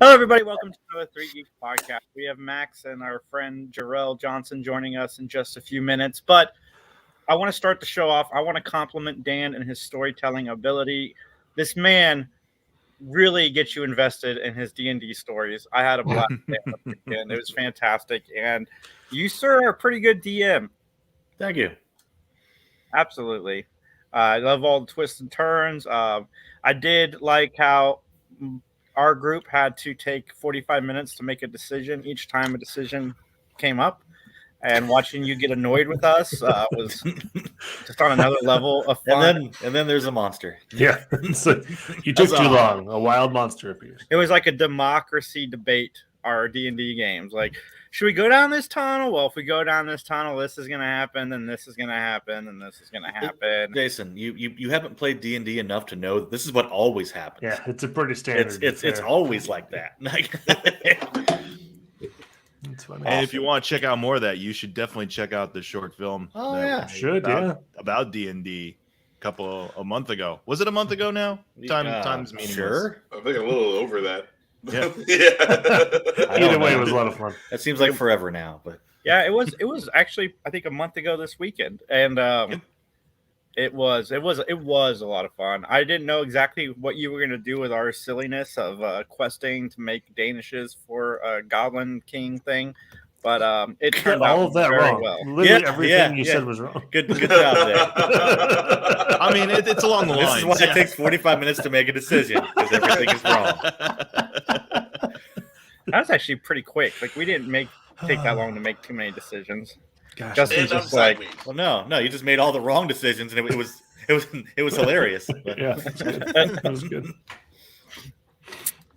Hello, everybody. Welcome to another Three Geeks podcast. We have Max and our friend Jarrell Johnson joining us in just a few minutes. But I want to start the show off. I want to compliment Dan and his storytelling ability. This man really gets you invested in his D&D stories. I had a blast. And it was fantastic. And you, sir, are a pretty good DM. Thank you. Absolutely. I love all the twists and turns. I did like how our group had to take 45 minutes to make a decision each time a decision came up. And watching you get annoyed with us was just on another level of fun. And then there's a monster. Yeah. So you took too long. A wild monster appears. It was like a democracy debate, our D&D games. Like, should we go down this tunnel? Well, if we go down this tunnel, this is going to happen, and this is going to happen, and this is going to happen. Jason, you haven't played D&D enough to know that this is what always happens. Yeah, it's a pretty standard. It's always like that. It's funny. And if you want to check out more of that, you should definitely check out the short film. Oh yeah, about D&D a month ago. Was it a month ago now? Time's meaningless. Sure. I think a little over that. Yeah. Either way, it was a lot of fun. That seems like forever now, but yeah, it was actually I think a month ago this weekend, and it was a lot of fun. I didn't know exactly what you were going to do with our silliness of questing to make danishes for a Goblin King thing, but it turned out all of that very wrong. well. Literally everything you said was wrong. Good job there. I mean, it's along the lines. This is why it takes 45 minutes to make a decision because everything is wrong. That was actually pretty quick. Like we didn't take that long to make too many decisions. Gosh, Justin's just like, well, no, you just made all the wrong decisions, and it was hilarious. Yeah, that was good.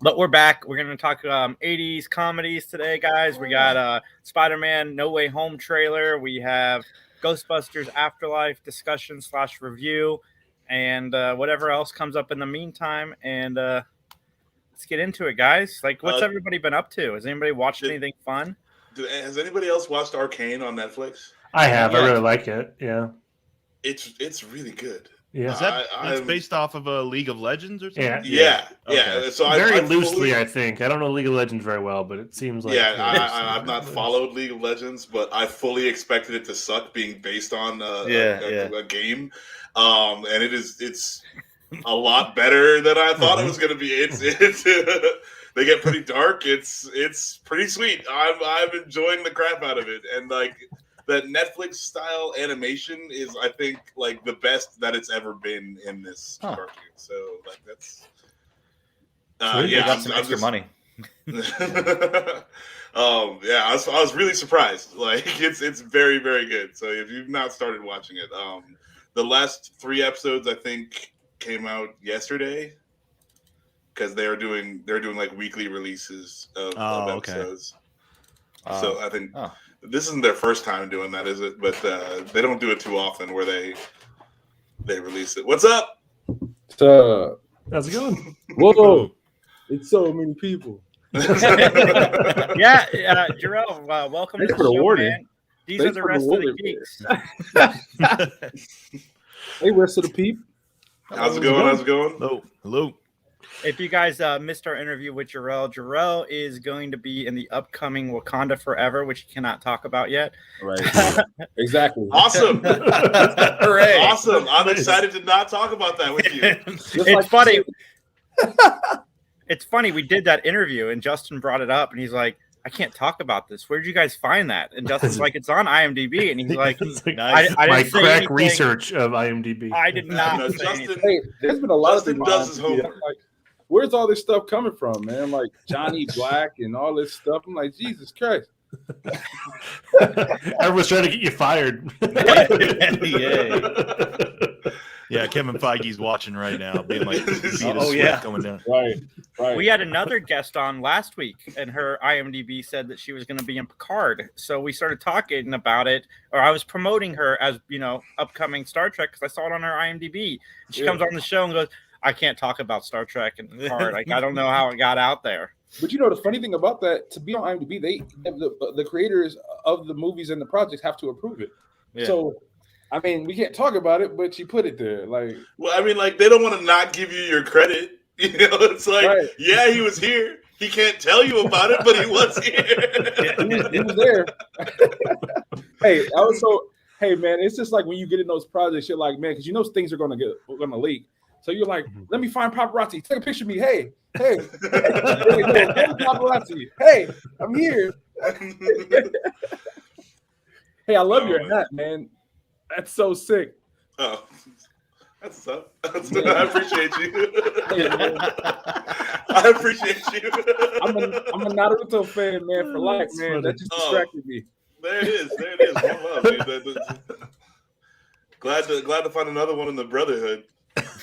But we're back. We're going to talk 80s comedies today, guys. We got Spiderman No Way Home trailer. We have Ghostbusters Afterlife discussion / review, and whatever else comes up in the meantime. And let's get into it, guys. Like, what's everybody been up to? Has anybody watched anything fun? Has anybody else watched Arcane on Netflix? I have. I really like it. Yeah. It's really good. Yeah. Is that it's based off of a League of Legends or something? Yeah. Okay. So very loosely, I think. I don't know League of Legends very well, but it seems like I've not followed League of Legends, but I fully expected it to suck being based on a game. And it's a lot better than I thought it was going to be. It's they get pretty dark. It's pretty sweet. I'm enjoying the crap out of it, and like that Netflix style animation is, I think, like the best that it's ever been in this cartoon. So like that's I'm some extra money. I was really surprised. Like it's very, very good. So if you've not started watching it, the last 3 episodes I think came out yesterday because they're doing like weekly releases of episodes. So I think this isn't their first time doing that, is it? But they don't do it too often where they release it. What's up? How's it going? Whoa, it's so many people. Jarrell, welcome Thanks to for the the show, warning. man. These Thanks are the for the rest of the warning, geeks. Hey, rest of the peep. How's it going? Hello. If you guys missed our interview with Jarrell is going to be in the upcoming Wakanda Forever, which he cannot talk about yet. Right. Exactly. Awesome. Hooray. Awesome. I'm excited to not talk about that with you. It's funny. It's funny. We did that interview and Justin brought it up and he's like, I can't talk about this. Where'd you guys find that? And Justin's like, it's on IMDb. And he's like, nice. I my didn't say crack anything. research of IMDb. I did not say Justin, anything. Hey, there's been a lot Justin of does his homework. Like, where's all this stuff coming from, man? Like Johnny Black and all this stuff. I'm like, Jesus Christ. Everyone's trying to get you fired. Yeah, Kevin Feige's watching right now, being like, coming down. Right. We had another guest on last week, and her IMDb said that she was going to be in Picard. So we started talking about it, or I was promoting her as, upcoming Star Trek because I saw it on her IMDb. And she comes on the show and goes, I can't talk about Star Trek and Picard. Like, I don't know how it got out there. But the funny thing about that, to be on IMDb, the creators of the movies and the projects have to approve it. Yeah. So, I mean, we can't talk about it, but you put it there. Like, well, I mean, like they don't want to not give you your credit. It's like, yeah, he was here. He can't tell you about it, but he was here. He was there. Hey, man, it's just like when you get in those projects, you're like, man, because you know things are gonna leak. So you're like, let me find paparazzi. Take a picture of me. Hey, paparazzi. Hey, I'm here. Hey, I love your hat, man. That's so sick. Oh, that's up. I appreciate you. I appreciate you. I'm a Naruto fan, man, for life, man. That just distracted me. There it is. One love, dude. Glad to find another one in the Brotherhood.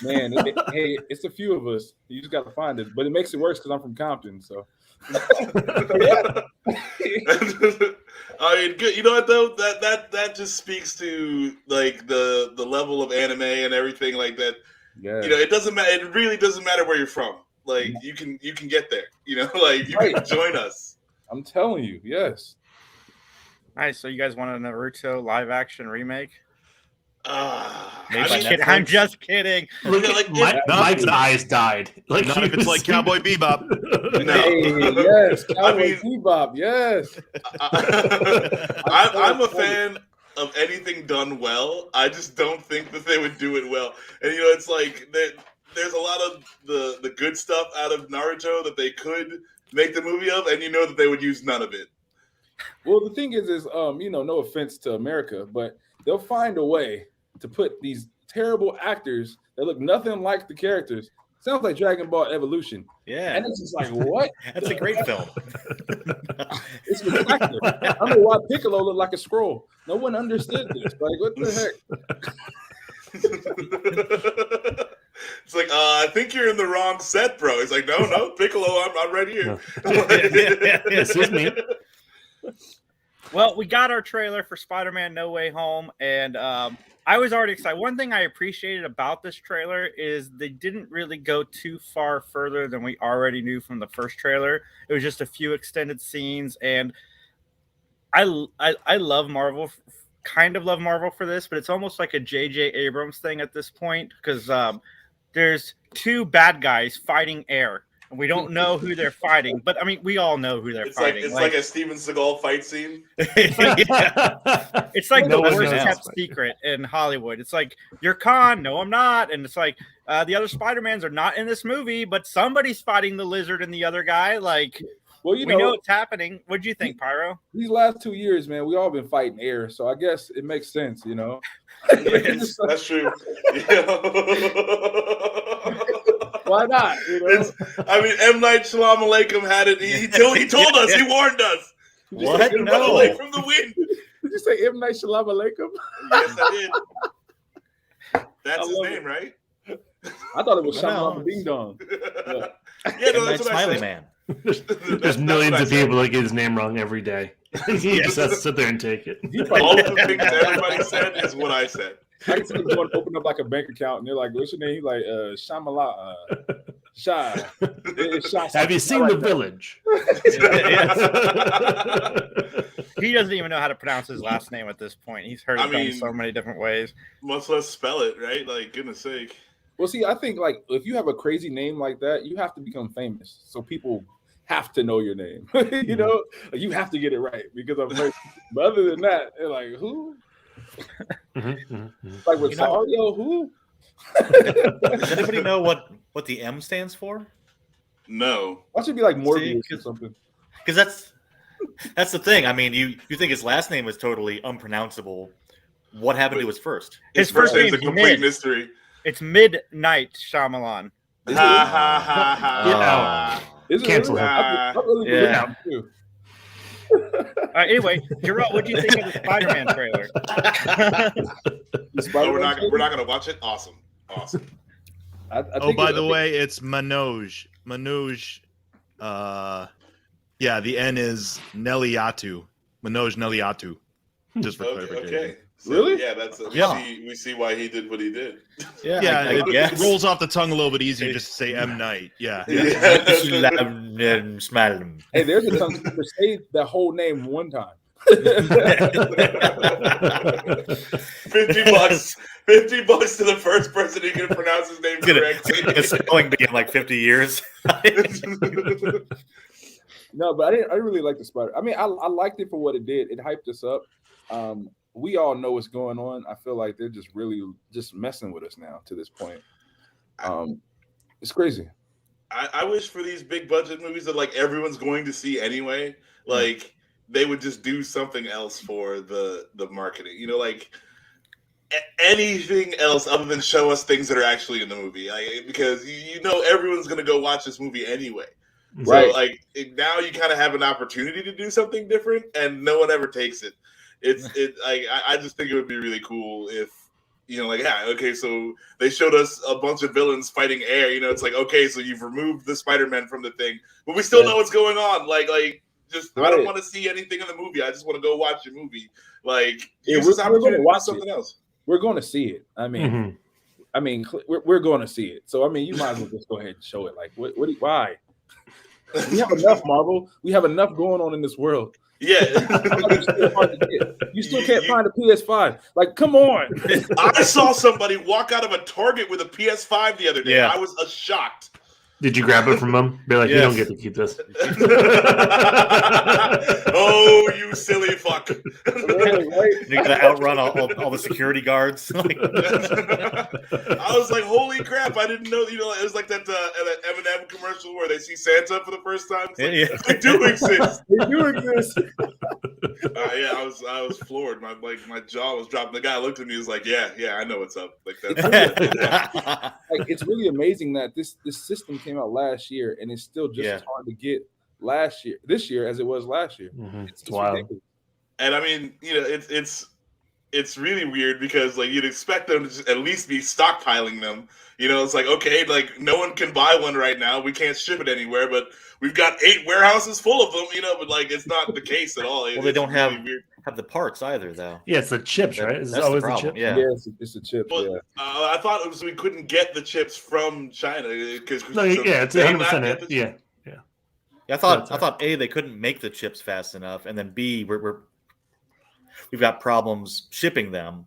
Man, hey, it's a few of us. You just got to find it. But it makes it worse because I'm from Compton, so. I mean, good. You know what though? That just speaks to like the level of anime and everything like that. Yeah. You know, it doesn't matter. It really doesn't matter where you're from. Like you can get there. You know, like you can join us. I'm telling you, yes. Nice. So you guys want a Naruto live action remake? I'm just kidding. Look at Mike's eyes died. Like Not if it's like Cowboy Bebop. No. Hey, yes, Cowboy Bebop, yes. I'm a fan of anything done well. I just don't think that they would do it well. And you know, it's like there's a lot of the good stuff out of Naruto that they could make the movie of, and you know that they would use none of it. Well, the thing is you know, no offense to America, but they'll find a way to put these terrible actors that look nothing like the characters. Sounds like Dragon Ball Evolution. Yeah. And it's just like, what? That's a great film. It's spectacular. I don't know why Piccolo looked like a scroll. No one understood this. Like, what the heck? It's like, I think you're in the wrong set, bro. He's like, no, Piccolo, I'm right here. This is me. Well, we got our trailer for Spider-Man No Way Home, and I was already excited. One thing I appreciated about this trailer is they didn't really go too far further than we already knew from the first trailer. It was just a few extended scenes, and I love Marvel, kind of love Marvel for this, but it's almost like a J.J. Abrams thing at this point, because there's two bad guys fighting air. We don't know who they're fighting, but I mean, we all know who they're fighting. It's like a Steven Seagal fight scene. It's like No the one worst knows. kept secret in Hollywood. It's like, you're Khan, no, I'm not. And it's like, the other Spider-Mans are not in this movie, but somebody's fighting the lizard and the other guy. Like, Well, we know it's happening. What do you think, Pyro? These last 2 years, man, we all been fighting air, so I guess it makes sense, you know. Yes, that's true. Why not? You know? I mean, M. Night Shyamalan had it. He told us. He warned us. What? Run No. away from the wind. Did you say M. Night Shyamalan? Yes, I did. That's his love name, right? I thought it was No. Shyamalan Ding Dong. Yeah, no, Night that's what I Smiley said. Man. There's millions of people that get his name wrong every day. He just has to sit there and take it. All of the things everybody said is what I said. I can see him going to open up like a bank account, and they're like, "What's your name?" He's like, Shyamalan, Shy. It's Shy. Have you seen The Village? He doesn't even know how to pronounce his last name at this point. He's heard it done so many different ways. Much less spell it, right? Like, goodness sake. Well, see, I think like if you have a crazy name like that, you have to become famous, so people have to know your name. You know, you have to get it right because I'm crazy. But other than that, they're like, who? Like Rosario, who? Does anybody know what the M stands for? No. Why should it be like Morbius or something? Because that's the thing. I mean, you think his last name is totally unpronounceable. What happened to his first? His first name's a name's complete Mid. mystery. It's Midnight Shyamalan. Ha ha ha ha. Is it Cancel really? him. I really believe Yeah. it, too. Anyway, Jarrell, what do you think of the Spider-Man trailer? Oh, we're not gonna watch it. Awesome. I Oh, think by it- the way, it's Manoj. Manoj. Yeah, the N is Neliatu. Manoj Neliatu. Just for clarification. Okay. So, Really? Yeah, that's Yeah. We see why he did what he did. Yeah, I it guess. rolls off the tongue a little bit easier just to say M. Night. Yeah. Smell him. Hey, there's a tongue twister. Say the whole name one time. $50. $50 to the first person who can pronounce his name correctly. It's going to be in like 50 years. No, but I didn't really like the Spider. I mean, I liked it for what it did. It hyped us up. We all know what's going on. I feel like they're just really just messing with us now to this point. It's crazy. I wish for these big budget movies that like everyone's going to see anyway, like they would just do something else for the marketing. You know, like anything else other than show us things that are actually in the movie, because you know everyone's gonna go watch this movie anyway. Right. So like now you kind of have an opportunity to do something different, and no one ever takes it. I just think it would be really cool if, you know, like, yeah, okay, so they showed us a bunch of villains fighting air. You know, it's like, okay, so you've removed the Spiderman from the thing, but we still know what's going on. Like just I don't want to see anything in the movie. I just want to go watch your movie. Like, use this opportunity to watch something else. We're going to see it. I mean, we're going to see it. So I mean, you might as well just go ahead and show it. Like, why? We have enough, Marvel. We have enough going on in this world. Yeah. You still can't find a PS5. Like, come on. I saw somebody walk out of a Target with a PS5 the other day. Yeah. I was shocked. Did you grab it from them? Be like, you don't get to keep this. Oh, you silly fuck. Right. You got to outrun all the security guards. I was like, holy crap, I didn't know, you know, it was like that Eminem commercial where they see Santa for the first time. It's like, they do exist. They do exist. Yeah, I was floored. My jaw was dropping. The guy looked at me and was like, yeah, I know what's up. Like that's like, it's really amazing that this system came out last year and it's still just as hard to get this year as it was last year. It's wild. Ridiculous. And I mean, you know, it's really weird because like you'd expect them to just at least be stockpiling them. You know, it's like, okay, like no one can buy one right now. We can't ship it anywhere, but we've got 8 warehouses full of them, you know, but like it's not the case at all. Well, they don't really have the parts either, though. Yeah, it's the chips, right? That's always the chip. Yeah, it's a chip. But, I thought it was we couldn't get the chips from China because it's 100%. Yeah. I thought A, they couldn't make the chips fast enough, and then B, we've got problems shipping them.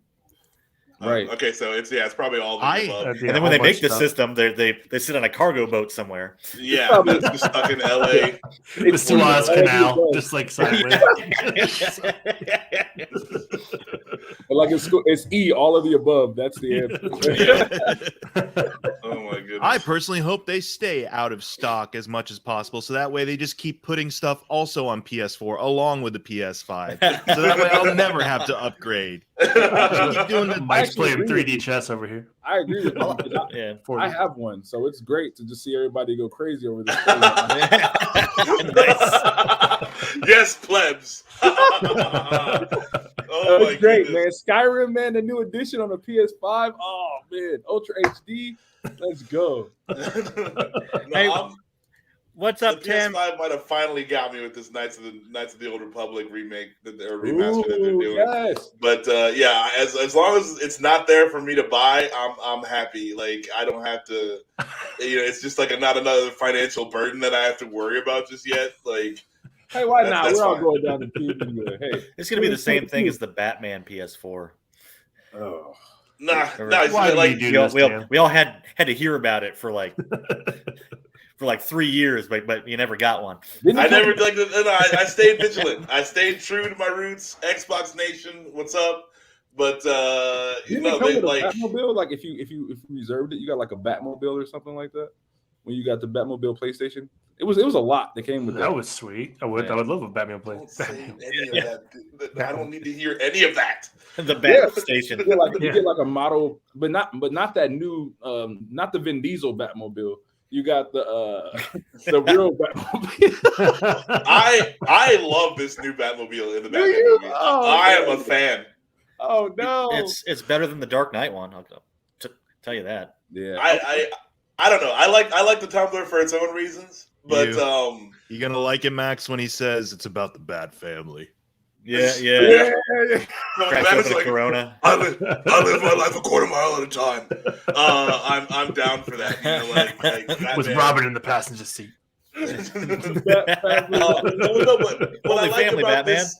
Right. Okay, so it's probably all of the above. And then when they make the system, they sit on a cargo boat somewhere. Yeah, it's just stuck in LA. The Suez Canal, just like sideways. Like it's E, all of the above. That's the answer. Oh my goodness. I personally hope they stay out of stock as much as possible, so that way they just keep putting stuff also on PS4 along with the PS5. So that way I'll never have to upgrade. Keep doing the Mike's playing 3D chess over here. I agree with you. I have one, so it's great to just see everybody go crazy over this. Yes, plebs. Oh it's great, man. Skyrim, man, the new edition on the PS5. Oh man, Ultra HD. Let's go. Hey, what's up, Tim? The PS5 might have finally got me with this Knights of the Old Republic remake or remaster that they're doing. Yes. But yeah, as long as it's not there for me to buy, I'm happy. Like I don't have to, you know, it's just like not another financial burden that I have to worry about just yet. Like, hey, why not? We're all going down the tube. Hey, it's gonna be the same thing as the Batman PS4. Oh. Nah. Why Like we all had to hear about it for like 3 years, but you never got one. I stayed vigilant. I stayed true to my roots. Xbox Nation, what's up? But you know, they like Batmobile. Like if you reserved it, you got like a Batmobile or something like that. When you got the Batmobile PlayStation, it was a lot that came with that. That was sweet. I would love a Batman play. I don't need to hear any of that. The Bat Station. You get like a model, but not that new, not the Vin Diesel Batmobile. You got the real Batmobile. I love this new Batmobile in the Batman movie. I am a fan. Oh no, it's better than the Dark Knight one. I'll tell you that. Yeah, I don't know. I like the Tumblr for its own reasons, but you're gonna like it, Max, when he says it's about the Bat family. Yeah. Cracks open like, Corona. I live my life a quarter mile at a time. I'm down for that. You know, like with Robin in the passenger seat. Yeah, What I like family, about Batman. this,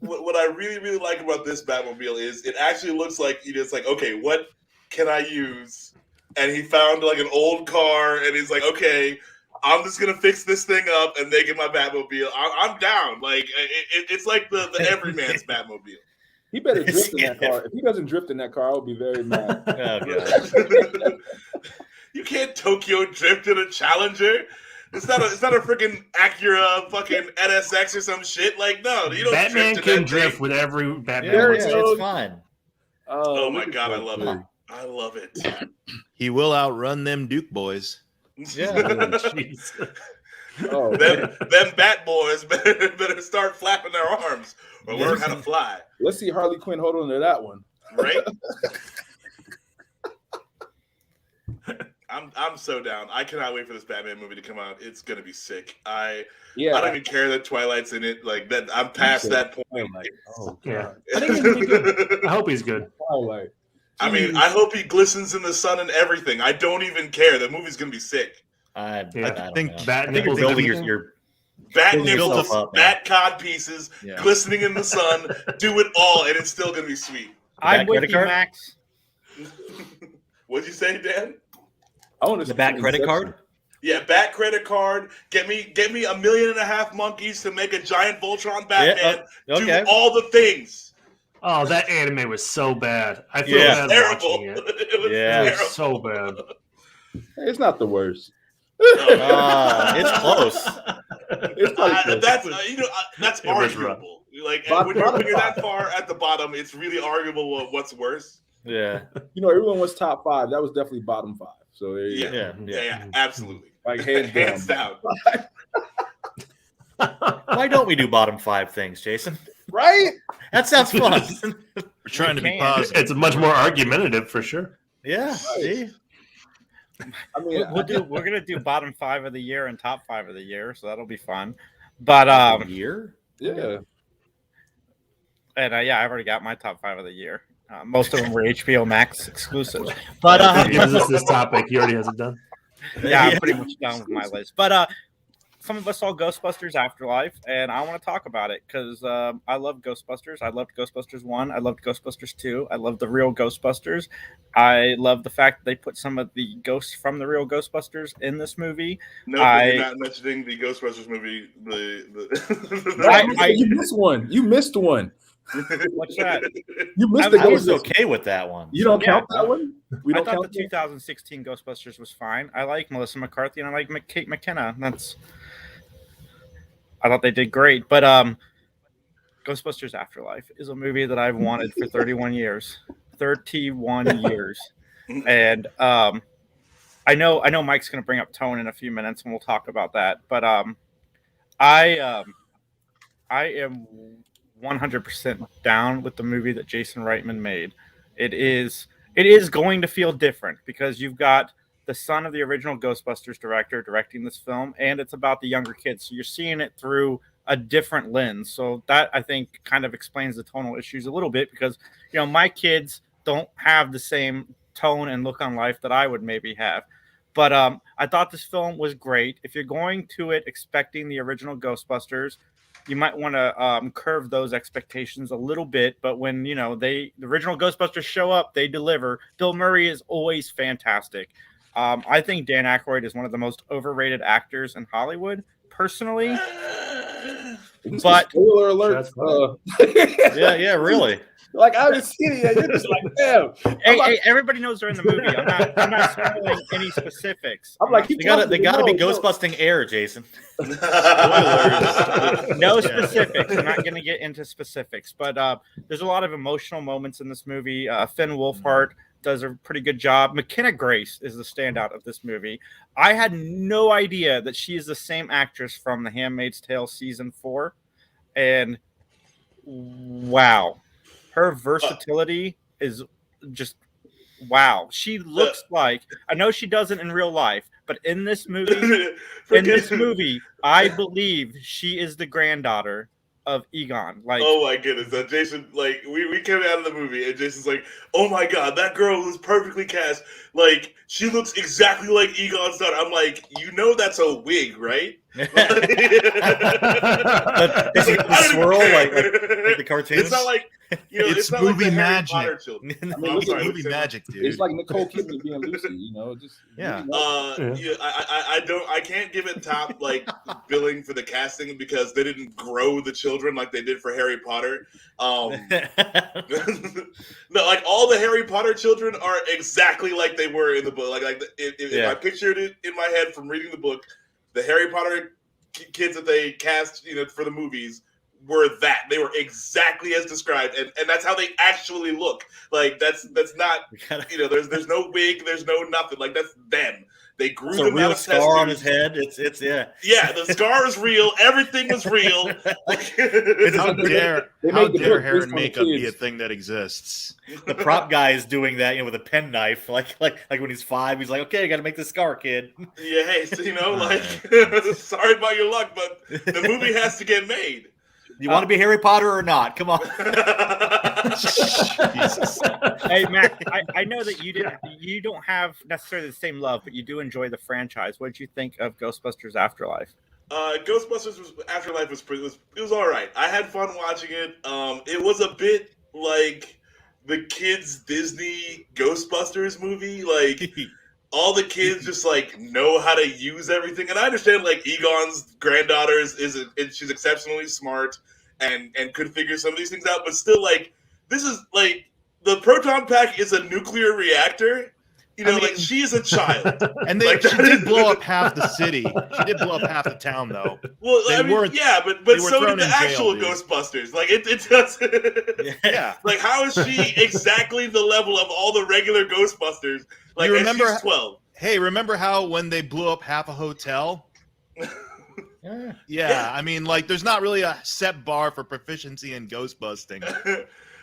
what I really, really like about this Batmobile is it actually looks like it's like, okay, what can I use? And he found like an old car, and he's like, okay, I'm just gonna fix this thing up and make it my Batmobile. I'm down. Like it's like the everyman's Batmobile. He better drift in that car. If he doesn't drift in that car, I'll be very mad. Oh, God. You can't Tokyo drift in a Challenger. It's not a freaking Acura fucking NSX or some shit. Like, no, you don't. Batman drift in can that drift thing. with every Batman. Yeah, There yeah, it goes. it's fine. Oh my God, I love it. I love it. He will outrun them Duke boys. Yeah. Jeez. Oh, them Bat boys better start flapping their arms or learn how to fly. let's see Harley Quinn hold on to that one. Right? I'm so down. I cannot wait for this Batman movie to come out. It's gonna be sick. I don't even care that Twilight's in it. Like that, I'm past that point. Like, oh Yeah. God. I think he's gonna be good. I hope he's good. Twilight. I mean, I hope he glistens in the sun and everything. I don't even care. The movie's gonna be sick. I think know. Bat I think you're nipples building and your Bat Building nipples, yourself up, man. bat cod pieces, Yeah. glistening in the sun. Do it all, and it's still gonna be sweet. I'm Back with credit you, card? Max. What'd you say, Dan? I want to the Bat credit card. Yeah, Bat credit card. Get me $1.5 million monkeys to make a giant Voltron Batman. Okay. Do all the things. Oh, that anime was so bad. I feel Yeah. bad Terrible. watching it. It was Yeah. It terrible. was so bad. It's not the worst. It's close. It's probably close. That's It was arguable. Like Bottom when you're that five. far at the bottom, it's really arguable what's worse. Yeah. Everyone was top 5. That was definitely bottom 5. So there you go. Yeah, absolutely. Like hands Hands down. down. Why don't we do bottom 5 things, Jason? Right? That sounds fun. We're trying to be can. positive. It's much more argumentative for sure. Yeah. See? I mean, We're gonna do bottom 5 of the year and top 5 of the year, so that'll be fun. But Year? yeah. and I've already got my top 5 of the year. Most of them were HBO Max exclusives. But He gives us this topic. He already has it done. yeah, I'm pretty much done with my list. But some of us saw Ghostbusters Afterlife, and I want to talk about it because I love Ghostbusters. I loved Ghostbusters 1. I loved Ghostbusters 2. I love the real Ghostbusters. I love the fact that they put some of the ghosts from the real Ghostbusters in this movie. No, you're not mentioning the Ghostbusters movie. You missed one. You missed one. What's that? You missed I the I was Ghostbusters. okay with that one. You don't Yeah. count that one? We I don't thought count the 2016 Ghostbusters was fine. I like Melissa McCarthy and I like Kate McKinnon. I thought they did great. But Ghostbusters Afterlife is a movie that I've wanted for 31 years. 31 years. And I know Mike's going to bring up tone in a few minutes and we'll talk about that. But I am 100% down with the movie that Jason Reitman made. It is going to feel different because you've got the son of the original Ghostbusters director directing this film, and it's about the younger kids. So you're seeing it through a different lens. So that, I think, kind of explains the tonal issues a little bit because, my kids don't have the same tone and look on life that I would maybe have. But I thought this film was great. If you're going to it expecting the original Ghostbusters, you might want to curve those expectations a little bit. But when, the original Ghostbusters show up, they deliver. Bill Murray is always fantastic. I think Dan Aykroyd is one of the most overrated actors in Hollywood, personally. But spoiler alert. Yeah, really. Like I was seen it, you're just like, damn. hey, everybody knows they're in the movie. I'm not spoiling any specifics. I'm like, They gotta be ghostbusting air, Jason. No specifics. I'm not going to get into specifics, but there's a lot of emotional moments in this movie. Finn Wolfhard does a pretty good job. McKenna Grace is the standout of this movie. I had no idea that she is the same actress from The Handmaid's Tale season 4, and wow, her versatility is just wow. She looks like, I know she doesn't in real life, but in this movie, I believe she is the granddaughter of Egon. Like, oh my goodness, that Jason, like we came out of the movie and Jason's like, oh my god, that girl was perfectly cast. Like she looks exactly like Egon's daughter. I'm like, that's a wig, right? But is he the swirl like the cartoons? It's not like it's not movie like the Harry magic. Potter children. I mean, I'm look sorry, at Movie magic, dude. It's like Nicole Kidman being Lucy, just Yeah. I can't give it top like billing for the casting because they didn't grow the children like they did for Harry Potter. No, like all the Harry Potter children are exactly like they were in the book. If I pictured it in my head from reading the book, the Harry Potter kids that they cast, for the movies were that. They were exactly as described, and that's how they actually look. Like that's not there's no wig, there's no nothing. Like that's them. They grew It's a them real out of scar test on tubes. his head. It's Yeah, the scar is real. Everything was real. How dare They made the book hair based and on the makeup be a kids. thing that exists? the prop guy is doing that, with a penknife. Like when he's 5, he's like, okay, I got to make this scar, kid. Yeah, hey, so, sorry about your luck, but the movie has to get made. You want to be Harry Potter or not? Come on. Jesus. Hey, Mac, I know that you don't have necessarily the same love, but you do enjoy the franchise. What did you think of Ghostbusters Afterlife? Ghostbusters Afterlife was all right. I had fun watching it. It was a bit like the kids' Disney Ghostbusters movie. Like all the kids just know how to use everything. And I understand Egon's granddaughter she's exceptionally smart and could figure some of these things out. But still, this is the proton pack is a nuclear reactor. She is a child. And she did blow up half the city. She did blow up half the town, though. Well, but so did the actual Ghostbusters. It does. Yeah. How is she exactly the level of all the regular Ghostbusters? You remember? She's 12. Hey, remember how when they blew up half a hotel? Yeah. I mean, there's not really a set bar for proficiency in ghost busting.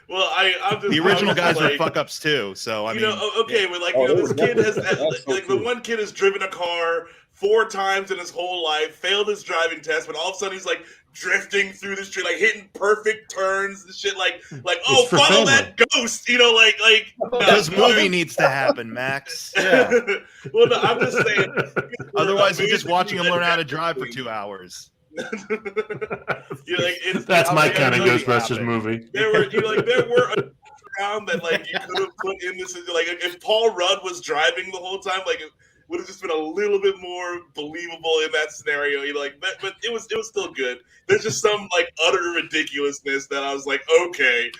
Well, I'm just, the original guys were fuck ups too. So but this kid has the one kid has driven a car 4 times in his whole life, failed his driving test, but all of a sudden he's drifting through the street, hitting perfect turns and shit. Follow that ghost, This movie needs to happen, Max. Yeah. Well, no, I'm just saying. Otherwise, you're just watching him learn how to drive for 2 hours. That's my kind of Ghostbusters movie. There were around that you could have put in this if Paul Rudd was driving the whole time, it would have just been a little bit more believable in that scenario. But it was still good. There's just some utter ridiculousness that I was okay.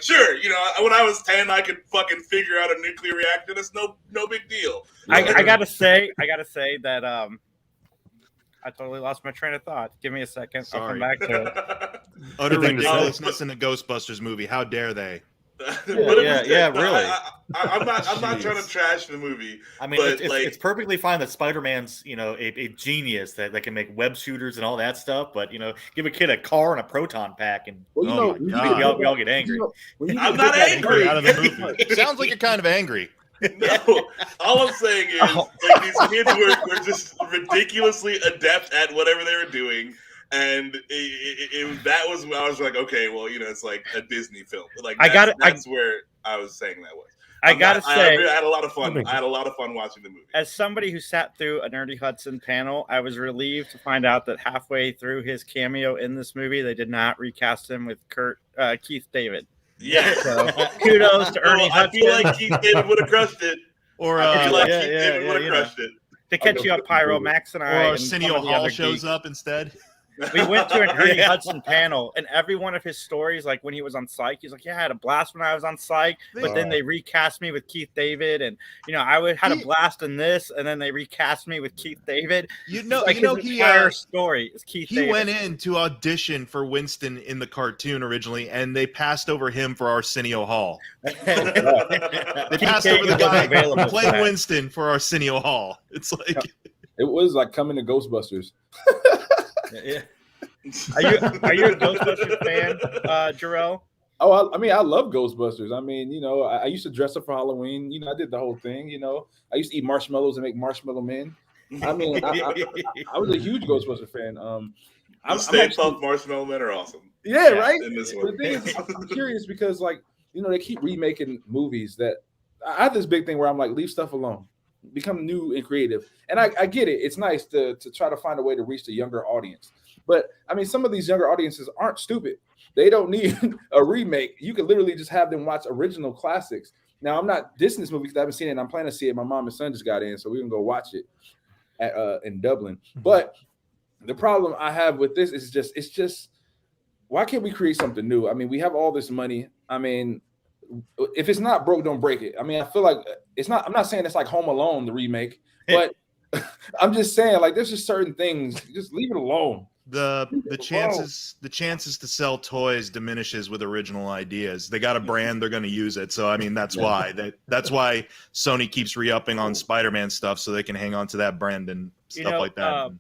Sure, when I was 10, I could fucking figure out a nuclear reactor. That's no big deal. I gotta say that I totally lost my train of thought. Give me a second. I'll come back to it. Utter ridiculousness in a Ghostbusters movie. How dare they? Really. I'm not trying to trash the movie. I mean, it's perfectly fine that Spider-Man's a genius that can make web shooters and all that stuff. But give a kid a car and a proton pack, and we all get angry. I'm not angry. Out of the movie. Sounds like you're kind of angry. No, all I'm saying is these kids were just ridiculously adept at whatever they were doing, and that was when I was okay, well, it's like a Disney film. That's where I was saying that was. I had a lot of fun. I had a lot of fun watching the movie. As somebody who sat through a Nerdy Hudson panel, I was relieved to find out that halfway through his cameo in this movie, they did not recast him with Keith David. Yeah. So kudos to Ernie Hudson. I feel like Keith David would have crushed it. Or Keith David would have crushed it. To catch you up, Pyro, Max and I. Or Arsenio Hall shows up instead. We went to an Ernie Hudson panel, and every one of his stories, when he was on Psych, he's I had a blast when I was on Psych, but then they recast me with Keith David, and had a blast in this, and then they recast me with Keith David. His entire story is Keith David. He went in to audition for Winston in the cartoon originally, and they passed over him for Arsenio Hall. They passed over the guy playing Winston for Arsenio Hall. It's it was coming to Ghostbusters. Yeah. Are you a Ghostbusters fan, Jarrell? Oh, I love Ghostbusters. I mean, I used to dress up for Halloween. I did the whole thing. I used to eat marshmallows and make marshmallow men. I mean, I was a huge Ghostbuster fan. Stay Puft Marshmallow Men are awesome. Yeah, right. In this one. The thing is, I'm curious because they keep remaking movies that I have this big thing where I'm leave stuff alone. new and creative. And I get it. It's nice to try to find a way to reach the younger audience. But I mean, some of these younger audiences aren't stupid. They don't need a remake. You could literally just have them watch original classics. Now, I'm not dissing this movie because I haven't seen it, and I'm planning to see it. My mom and son just got in, so we can go watch it in Dublin. But the problem I have with this is it's just why can't we create something new? I mean, we have all this money. I mean, if it's not broke, don't break it. I mean, I feel like it's not. I'm not saying it's like Home Alone, the remake, but I'm just saying like there's just certain things. Just leave it alone. The chances to sell toys diminishes with original ideas. They got a brand, they're going to use it. So I mean, that's why Sony keeps re-upping on Spider-Man stuff so they can hang on to that brand and stuff like that.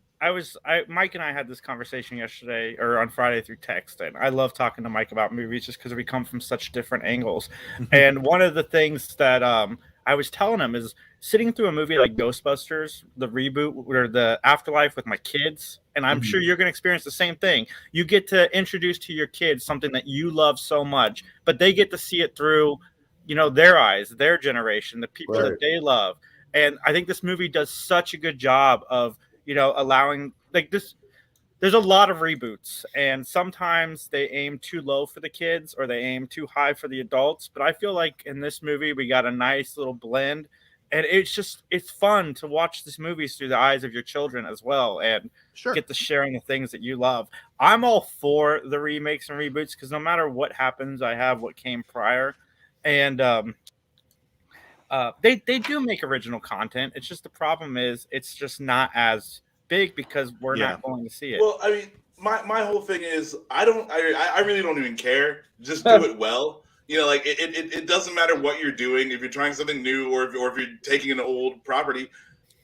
Mike and I had this conversation yesterday or on Friday through text, and I love talking to Mike about movies just because we come from such different angles. And one of the things that I was telling him is sitting through a movie like Ghostbusters, the reboot or the Afterlife with my kids, and I'm sure you're going to experience the same thing. You get to introduce to your kids something that you love so much, but they get to see it through, their eyes, their generation, the people that they love. And I think this movie does such a good job of, allowing like this. There's a lot of reboots, and sometimes they aim too low for the kids or they aim too high for the adults. But I feel like in this movie, we got a nice little blend, and it's fun to watch these movies through the eyes of your children as well, and get to sharing the things that you love. I'm all for the remakes and reboots because no matter what happens, I have what came prior, and they do make original content. It's just the problem is it's just not as big because we're not going to see it. Well, I mean, my whole thing is I really don't even care. Just do it well. Like it doesn't matter what you're doing. If you're trying something new or if you're taking an old property,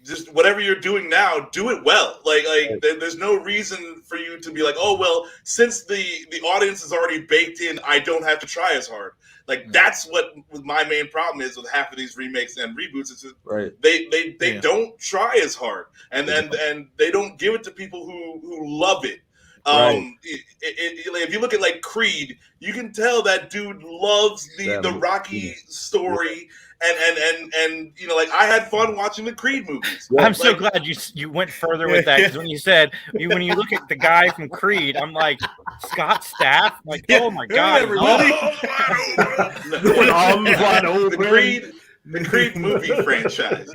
just whatever you're doing now, do it well. There's no reason for you to be like, oh well, since the audience is already baked in, I don't have to try as hard. That's what my main problem is with half of these remakes and reboots. Is they don't try as hard, and they don't give it to people who love it. If you look at like Creed, you can tell that dude loves the Rocky story, and I had fun watching the Creed movies. I'm so glad you went further with that, because when you said when you look at the guy from Creed, I'm like Scott Stapp, like oh my god, everybody! The Creed movie franchise.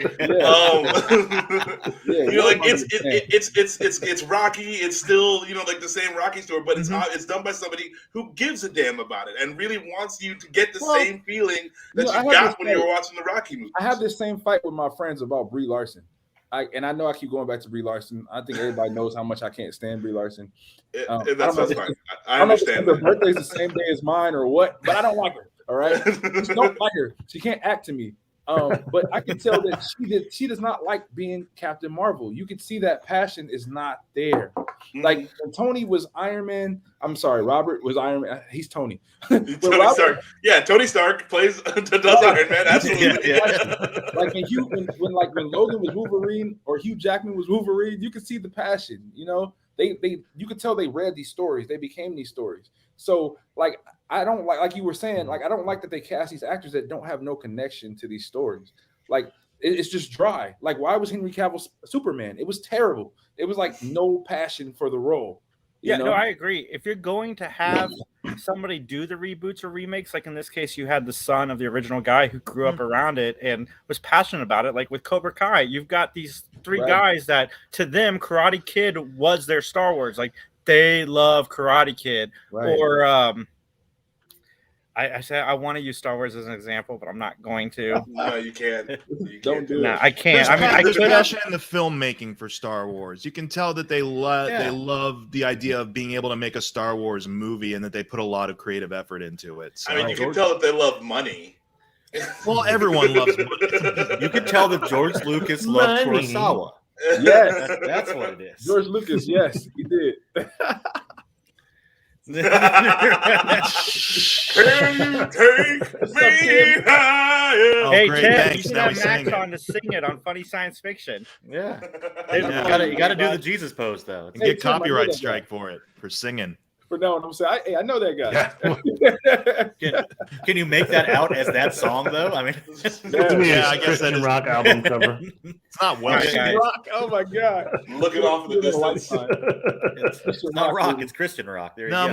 It's Rocky. It's still like the same Rocky story, but it's done by somebody who gives a damn about it and really wants you to get the same feeling that you got when you were watching the Rocky movie. I have this same fight with my friends about Brie Larson. I know I keep going back to Brie Larson. I think everybody knows how much I can't stand Brie Larson. That's fine. I understand. Her birthday's the same day as mine or what, but I don't like her. All right, just don't like her. She can't act to me. But I can tell that she does not like being Captain Marvel. You can see that passion is not there. Like when Tony was Iron Man. I'm sorry, Robert was Iron Man. He's Tony. Tony Stark. Yeah, Tony Stark does Iron Man. Absolutely. Like when Logan was Wolverine or Hugh Jackman was Wolverine, you could see the passion. You could tell they read these stories. They became these stories. So I don't like you were saying, I don't like that they cast these actors that don't have no connection to these stories. It's just dry. Why was Henry Cavill Superman? It was terrible. It was no passion for the role. No, I agree. If you're going to have somebody do the reboots or remakes, like in this case, you had the son of the original guy who grew up around it and was passionate about it. Like with Cobra Kai, you've got these three guys that to them, Karate Kid was their Star Wars. They love Karate Kid. Or I said I want to use Star Wars as an example, but I'm not going to. No, you can't. Don't do it. No, I can't. There's passion in the filmmaking for Star Wars. You can tell that they love the idea of being able to make a Star Wars movie, and that they put a lot of creative effort into it. So, you can tell that they love money. Well, everyone loves money. You can tell that George Lucas loved Kurosawa. Yes, that's what it is. George Lucas, yes, he did. Can you take me higher? Hey, great, Ted, thanks. you should Now have he's singing Max on to sing it on Funny Science Fiction. Yeah. You gotta do the Jesus pose though. You get copyright strike for singing. For now, I'm saying, I know that guy. Yeah. Can you make that out as that song though? I mean, To me, Yeah, it's I guess Christian that is- rock album cover. It's not Welsh. Guys. Rock. Oh my god. Looking off in the distance. it's not rock, it's Christian rock. There you No, go.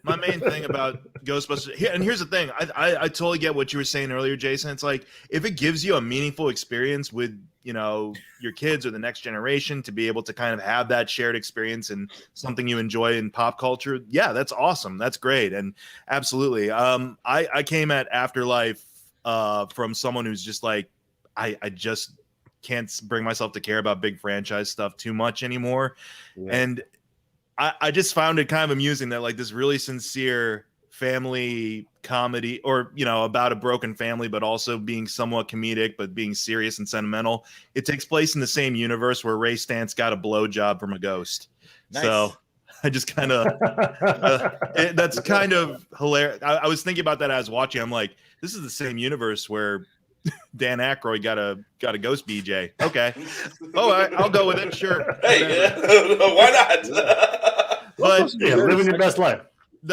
my main thing about Ghostbusters and here's the thing. I totally get what you were saying earlier, Jason. It's like if it gives you a meaningful experience with your kids or the next generation to be able to kind of have that shared experience and something you enjoy in pop culture, yeah, that's awesome. That's great. And absolutely. I came at Afterlife from someone who's just like, I just can't bring myself to care about big franchise stuff too much anymore. Yeah. And I just found it kind of amusing that like this really sincere family comedy or about a broken family, but also being somewhat comedic, but being serious and sentimental. It takes place in the same universe where Ray Stantz got a blowjob from a ghost. Nice. So I just kind of that's kind of hilarious. I was thinking about that as I was watching. I'm like, this is the same universe where Dan Aykroyd got a ghost BJ. Okay. Oh, I'll go with it. Sure. Hey, why not? But yeah, living your best life.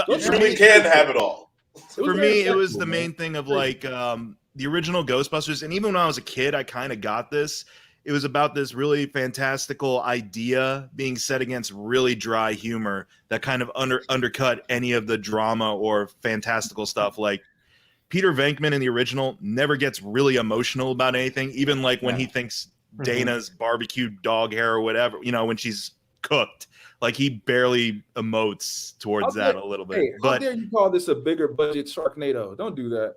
You truly can have it all. For me, it was the main thing of like the original Ghostbusters. And even when I was a kid, I kind of got this. It was about this really fantastical idea being set against really dry humor that kind of undercut any of the drama or fantastical stuff. Like Peter Venkman in the original never gets really emotional about anything, even like when he thinks Dana's barbecued dog hair or whatever, when she's cooked. Like he barely emotes towards that a little bit. Hey, how dare you call this a bigger budget Sharknado? Don't do that.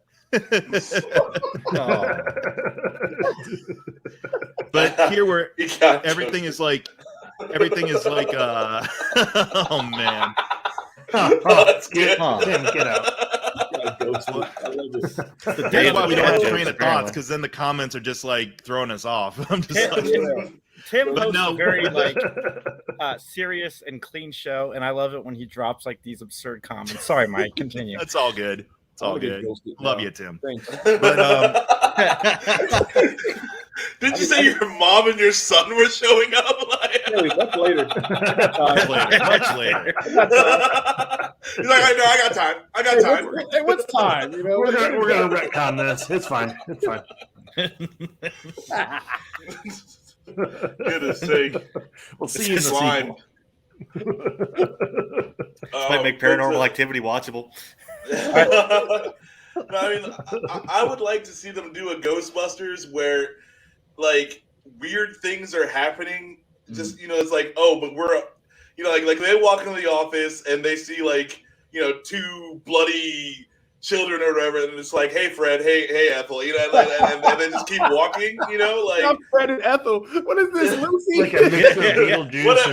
But here where everything is like oh man. Get out. That's why we don't have train of thoughts, because then the comments are just like throwing us off. I'm just like, Tim hosts a very serious and clean show, and I love it when he drops like these absurd comments. Sorry, Mike, continue. That's all good. It's all good. Love you, Tim. Thanks. But did you say your mom and your son were showing up? Hey, that's later. Much later. He's like, I got time. I got time. Hey, what's time? We're gonna retcon this. It's fine. It's fine. Goodness sake. We'll see you in the sequel. Might make Paranormal Activity watchable. I would like to see them do a Ghostbusters where like weird things are happening. Just it's like, oh, but we're like they walk into the office and they see like two bloody children or whatever, and it's like, hey Fred, hey Ethel, and they just keep walking, like I'm Fred and Ethel. What is this, Lucy? Like a mix of Beetlejuice whatever,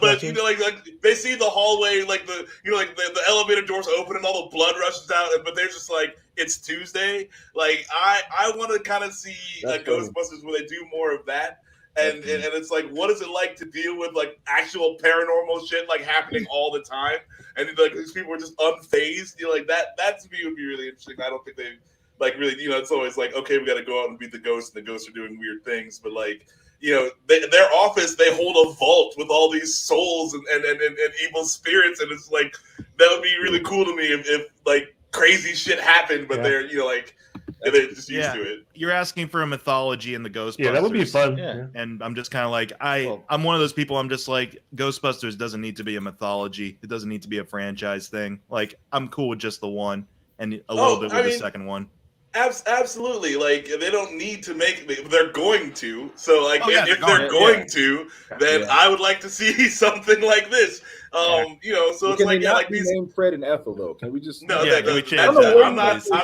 but like they see the hallway, like the the elevator doors open and all the blood rushes out, but they're just like, it's Tuesday. Like I want to kind of see Ghostbusters where they do more of that. And it's like, what is it like to deal with like actual paranormal shit like happening all the time? And like these people are just unfazed. Like that to me would be really interesting. I don't think they like really, it's always like, okay, we got to go out and beat the ghosts, and the ghosts are doing weird things. But like, their office, they hold a vault with all these souls and evil spirits, and it's like that would be really cool to me if like crazy shit happened, but they're they're just used to it. You're asking for a mythology in the Ghostbusters. Yeah, that would be fun. Yeah. And I'm just kind of like, I'm one of those people. I'm just like, Ghostbusters doesn't need to be a mythology. It doesn't need to be a franchise thing. Like, I'm cool with just the one and a little bit with the second one. Absolutely. Like, they don't need to make it. They're going to. So, like, if they're going to, then I would like to see something like this. So it's like these named Fred and Ethel though. Can we just I'm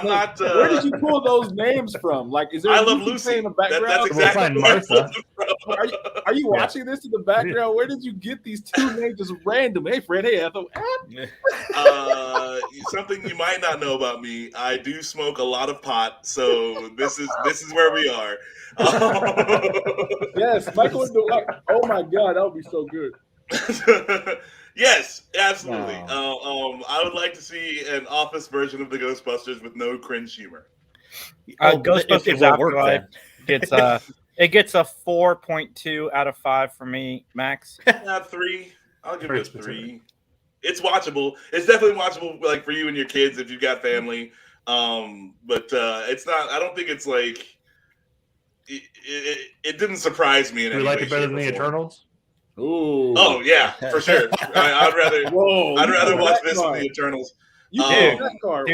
not. Where did you pull those names from? Like, is there? I Love Lucy in the background? That's exactly. Martha. Are you watching this in the background? Where did you get these two names just random? Hey Fred, hey Ethel. Something you might not know about me: I do smoke a lot of pot, so this is where we are. Yes, Michael. Oh my God, that would be so good. Yes, absolutely. I would like to see an office version of the Ghostbusters with no cringe humor. Ghostbusters Afterlife gets it gets a 4.2 out of 5 for me, Max. 3. I'll give it a 3. It's watchable. It's definitely watchable, like for you and your kids if you've got family. But it's not. I don't think it's like. It didn't surprise me in any way. You like it better than the Eternals? Ooh. Oh yeah, for sure. I'd rather watch this than the Eternals. Dude,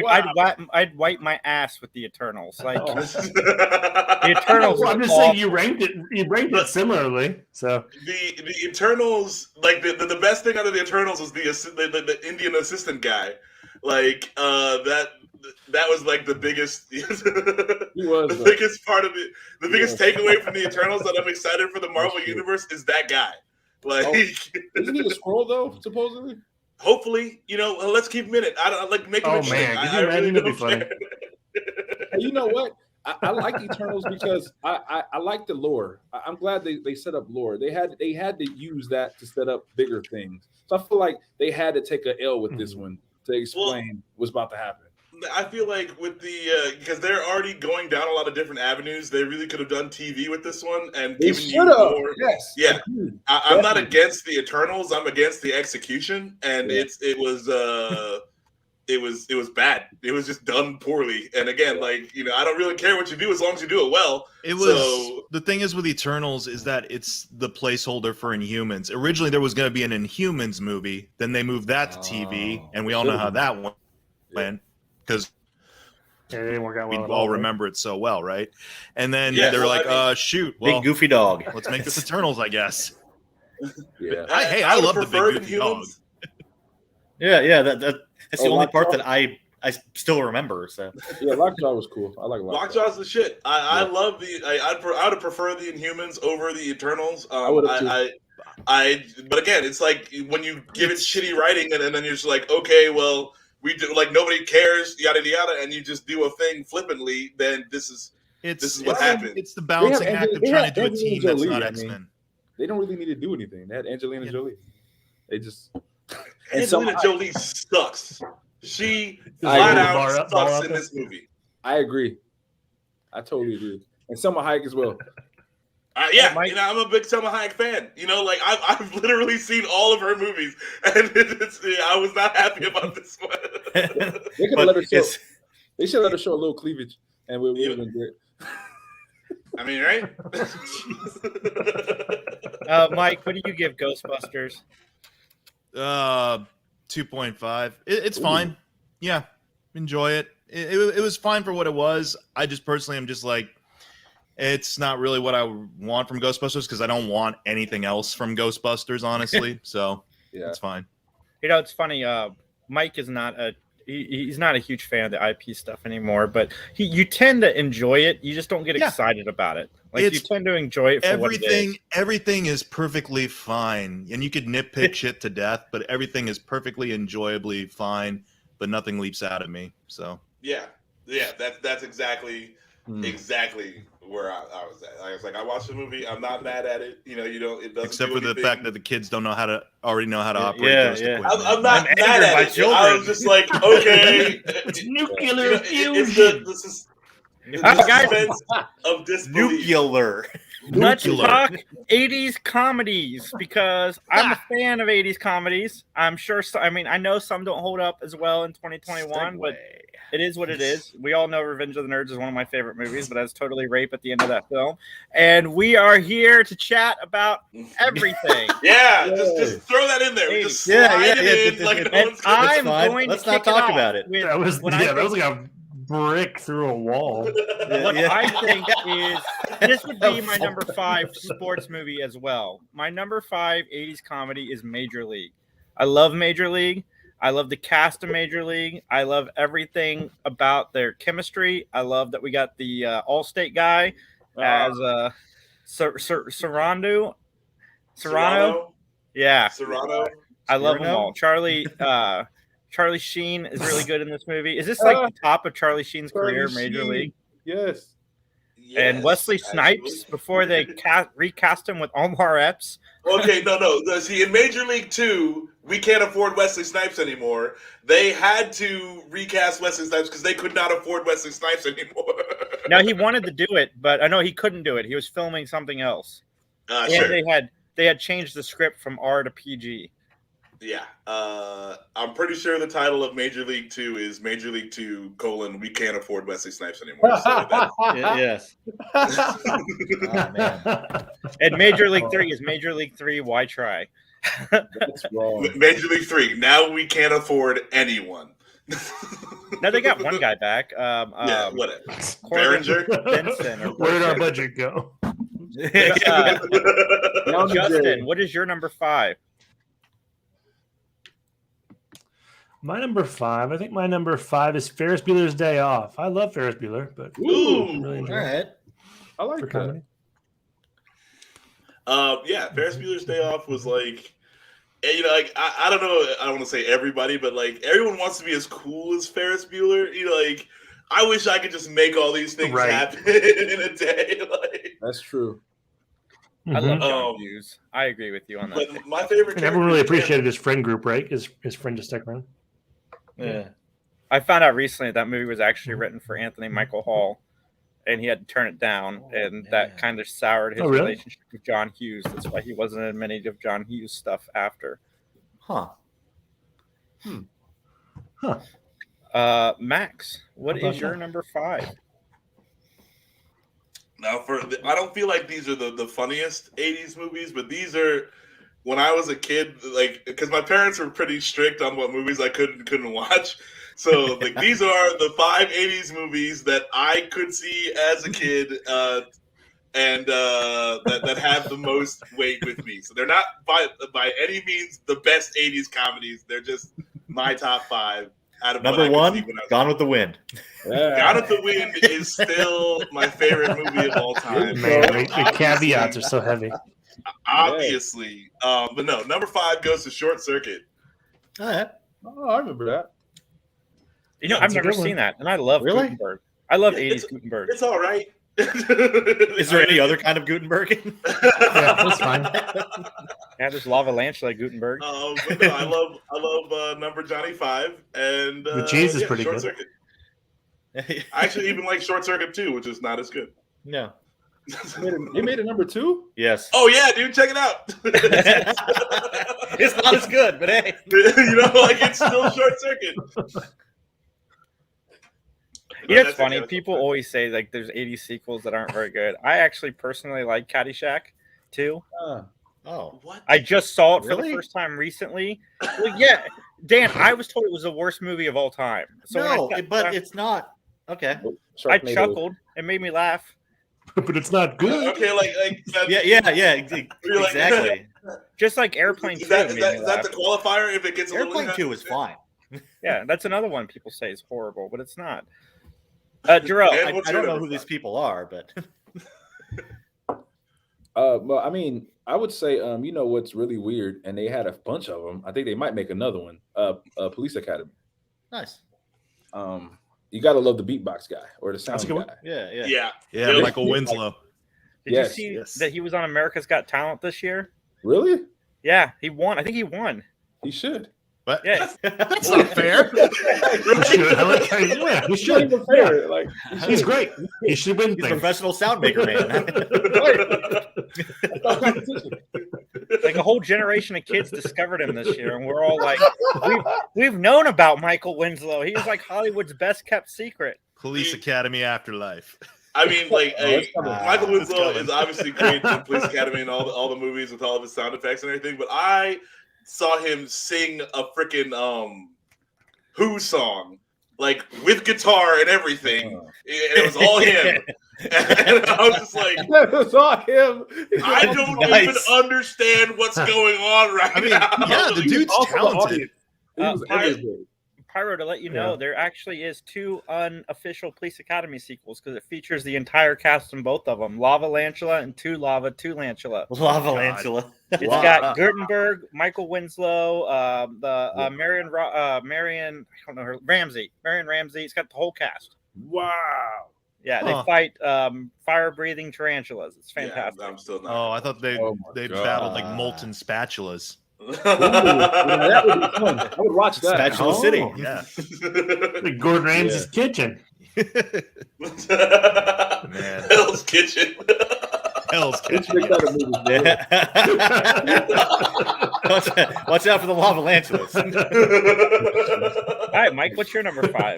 wow. I'd wipe my ass with the Eternals. Like the Eternals. Well, I'm just saying you ranked it similarly. So the Eternals, like the best thing out of the Eternals was the Indian assistant guy. Like that was like the biggest biggest part of it. The biggest takeaway from the Eternals that I'm excited for the Marvel universe is that guy. Like isn't he a scroll though, supposedly? Hopefully, let's keep him in it. I don't like making it. Oh man, I really don't be funny. You know what? I like Eternals because I like the lore. I'm glad they set up lore. They had to use that to set up bigger things. So I feel like they had to take a L with this one to explain what's about to happen. I feel like with the because they're already going down a lot of different avenues, they really could have done TV with this one and given you more. Yes, yeah. I'm not against the Eternals. I'm against the execution, and it was bad. It was just done poorly. And again, like I don't really care what you do as long as you do it well. The thing is with Eternals is that it's the placeholder for Inhumans. Originally, there was going to be an Inhumans movie. Then they moved that to TV, and we all know how that went. Because we all remember it so well, right? And then they were like, shoot, well, big goofy dog. Let's make this Eternals, I guess. Yeah. I love the big goofy dog. Yeah. That's the only part that I still remember. So yeah, Lockjaw was cool. I like Lockjaw. Lockjaw's the shit. I love I would have preferred the Inhumans over the Eternals. I would have too. But again, it's like when you give it shitty writing and then you're just like, okay, well. We do like nobody cares, yada yada, and you just do a thing flippantly. Then this is what happened. It's the balancing act of trying to do a team that's not X-Men. They don't really need to do anything. They had Angelina Jolie. They just Angelina Jolie sucks. She flat out sucks in this movie. I agree. I totally agree, and Selma Hayek as well. I'm a big Selma Hayek fan. Like I've literally seen all of her movies, and I was not happy about this one. They could have let her show. They should let her show a little cleavage, and we would have been great. I mean, right? Mike, what do you give Ghostbusters? 2.5. It's fine. Yeah, enjoy it. It was fine for what it was. I just personally am just like. It's not really what I want from Ghostbusters because I don't want anything else from Ghostbusters, honestly. So it's fine. It's funny. Mike is not he's not a huge fan of the IP stuff anymore, but you tend to enjoy it. You just don't get excited about it. Like you tend to enjoy it for what it is. Everything is perfectly fine, and you could nitpick shit to death, but everything is perfectly enjoyably fine. But nothing leaps out at me. So that's exactly where I was at. I was like, I watched the movie. I'm not mad at it. It doesn't. Except for the fact that the kids don't already know how to operate. I'm not mad at it. I was just like, okay, nuclear fusion. This is guys, of disbelief. Nuclear. Let's talk 80s comedies because I'm a fan of 80s comedies. I'm sure. I know some don't hold up as well in 2021, but it is what it is. We all know Revenge of the Nerds is one of my favorite movies, but that's totally rape at the end of that film. And we are here to chat about everything. Just throw that in there. Just slide it in. Like I'm going Let's to not talk about it. That was like a brick through a wall. What I think is this would be my number 5 sports movie as well. My number 5 80s comedy is Major League. I love Major League. I love the cast of Major League. I love everything about their chemistry. I love that we got the Allstate guy as Serrano. Yeah. Serrano. I love them all. Charlie Sheen is really good in this movie. Is this like the top of Charlie Sheen's career, Major League? Yes. And Wesley Snipes before they recast him with Omar Epps. Okay, no. See, in Major League 2, we can't afford Wesley Snipes anymore. They had to recast Wesley Snipes because they could not afford Wesley Snipes anymore. No, he wanted to do it, but I know he couldn't do it. He was filming something else. And sure. they had changed the script from R to PG. Yeah. I'm pretty sure the title of Major League 2 is Major League 2, we can't afford Wesley Snipes anymore. So Yes. Oh, man. And Major League 3 is Major League 3, why try? That's wrong. Major League 3, now we can't afford anyone. Now they got one guy back. Yeah, whatever. Corbin Behringer? Benson. Where did our budget go? Justin, what is your number 5? My number 5, I think my number 5 is Ferris Bueller's Day Off. I love Ferris Bueller, but Ooh, really enjoy All it right. I like for that. comedy. Yeah, Ferris Bueller's Day Off was like, you know, like I don't know, I don't want to say everybody, but like everyone wants to be as cool as Ferris Bueller. You know, like I wish I could just make all these things happen in a day. Like That's true. I love John Um, Hughes. I agree with you on that. but my favorite. And everyone really character is appreciated his friend group, right? His friend just stuck around. Yeah. I found out recently that movie was actually written for Anthony Michael Hall, and he had to turn it down, and that kind of soured his relationship with John Hughes. That's why he wasn't in many of John Hughes' stuff after. Huh. Max, what is your number 5? Now, I don't feel like these are the funniest 80s movies, but these are when I was a kid, like, because my parents were pretty strict on what movies I could and couldn't watch. So, like, these are the 5 80s movies that I could see as a kid and that have the most weight with me. So they're not by any means the best 80s comedies. They're just my top 5. Out of Number 1, Gone with the Wind. Yeah. Gone with the Wind is still my favorite movie of all time. Man, the caveats are so heavy. Obviously. But no, number 5 goes to Short Circuit. All right. Oh, I remember that. You know, That's I've a never good one. seen that, and I love Really? Gutenberg. I love Yeah, 80s Gutenberg. It's all right. Is there any other kind of Gutenberg? Yeah, that's fine. Yeah, there's Lava Lantula Gutenberg. But no, I love number Johnny 5 and The cheese is pretty Short good. Circuit. I actually even like Short Circuit 2, which is not as good. No. You made it number 2? Yes. Oh yeah, dude, check it out. It's not as good, but hey. You know, like it's still Short Circuit. You know, it's funny. People always say like there's 80 sequels that aren't very good. I actually personally like Caddyshack too. Oh. What? I just saw it for Really? the first time recently. Well, yeah, Dan, I was told it was the worst movie of all time. So when I No, sat but down, it's not. Okay. I chuckled. It made me laugh. But it's not good. Okay, like that, Yeah, You're like- exactly. Just like Airplane 2 Is that, made is that, me is that laugh. the qualifier if it gets a Airplane little 2 is fine. Yeah, that's another one people say is horrible, but it's not. Jarrell, And I what's don't your know number who these 5? people are, but Well, I mean, I would say, you know what's really weird, and they had a bunch of them. I think they might make another one. Police Academy. nice. You gotta love the beatbox guy or the sound That's a good guy. one. Yeah. Yeah. Yeah, Michael Winslow. did Yes, you see that he was on America's Got Talent this year? Really? Yeah, he won. I think he won. He should. What? Yeah, That's not fair. He should. I like how yeah, he Not should. even fair. Like He's great. He should win He's a things. professional sound maker, man. like a whole generation of kids discovered him this year, and we're all like, we've known about Michael Winslow. He was like Hollywood's best kept secret. Police Academy Afterlife. I mean, like, it's coming. Michael Winslow It's is obviously great in Police Academy and all the movies with all of his sound effects and everything, but I saw him sing a freaking Who song, like with guitar and everything. And it was all him. And I was just like, I saw him. I don't Nice. even understand what's going on right I mean, now. yeah, the dude's Also the talented. audience. He was everything. Pyro, to let you know, Yeah. there actually is 2 unofficial Police Academy sequels because it features the entire cast in both of them: Lava Lantula and Two Lava, Two Lantula. Lava Lantula. It's got Gutenberg, Michael Winslow, Marion, I don't know her, Ramsey, Marion Ramsey. It's got the whole cast. Wow. Yeah, Huh. they fight fire-breathing tarantulas. It's Yeah, fantastic. I'm still not. Oh, I thought they Oh my they God. battled like molten spatulas. Ooh, that would be fun. I would watch that. Spatula Oh. City. Yeah. Like Gordon Ramsay's kitchen. Man. Hell's Kitchen. Hell's Let's Kitchen. make that a movie. Watch out for the lava lantulas. All right, Mike, what's your number 5?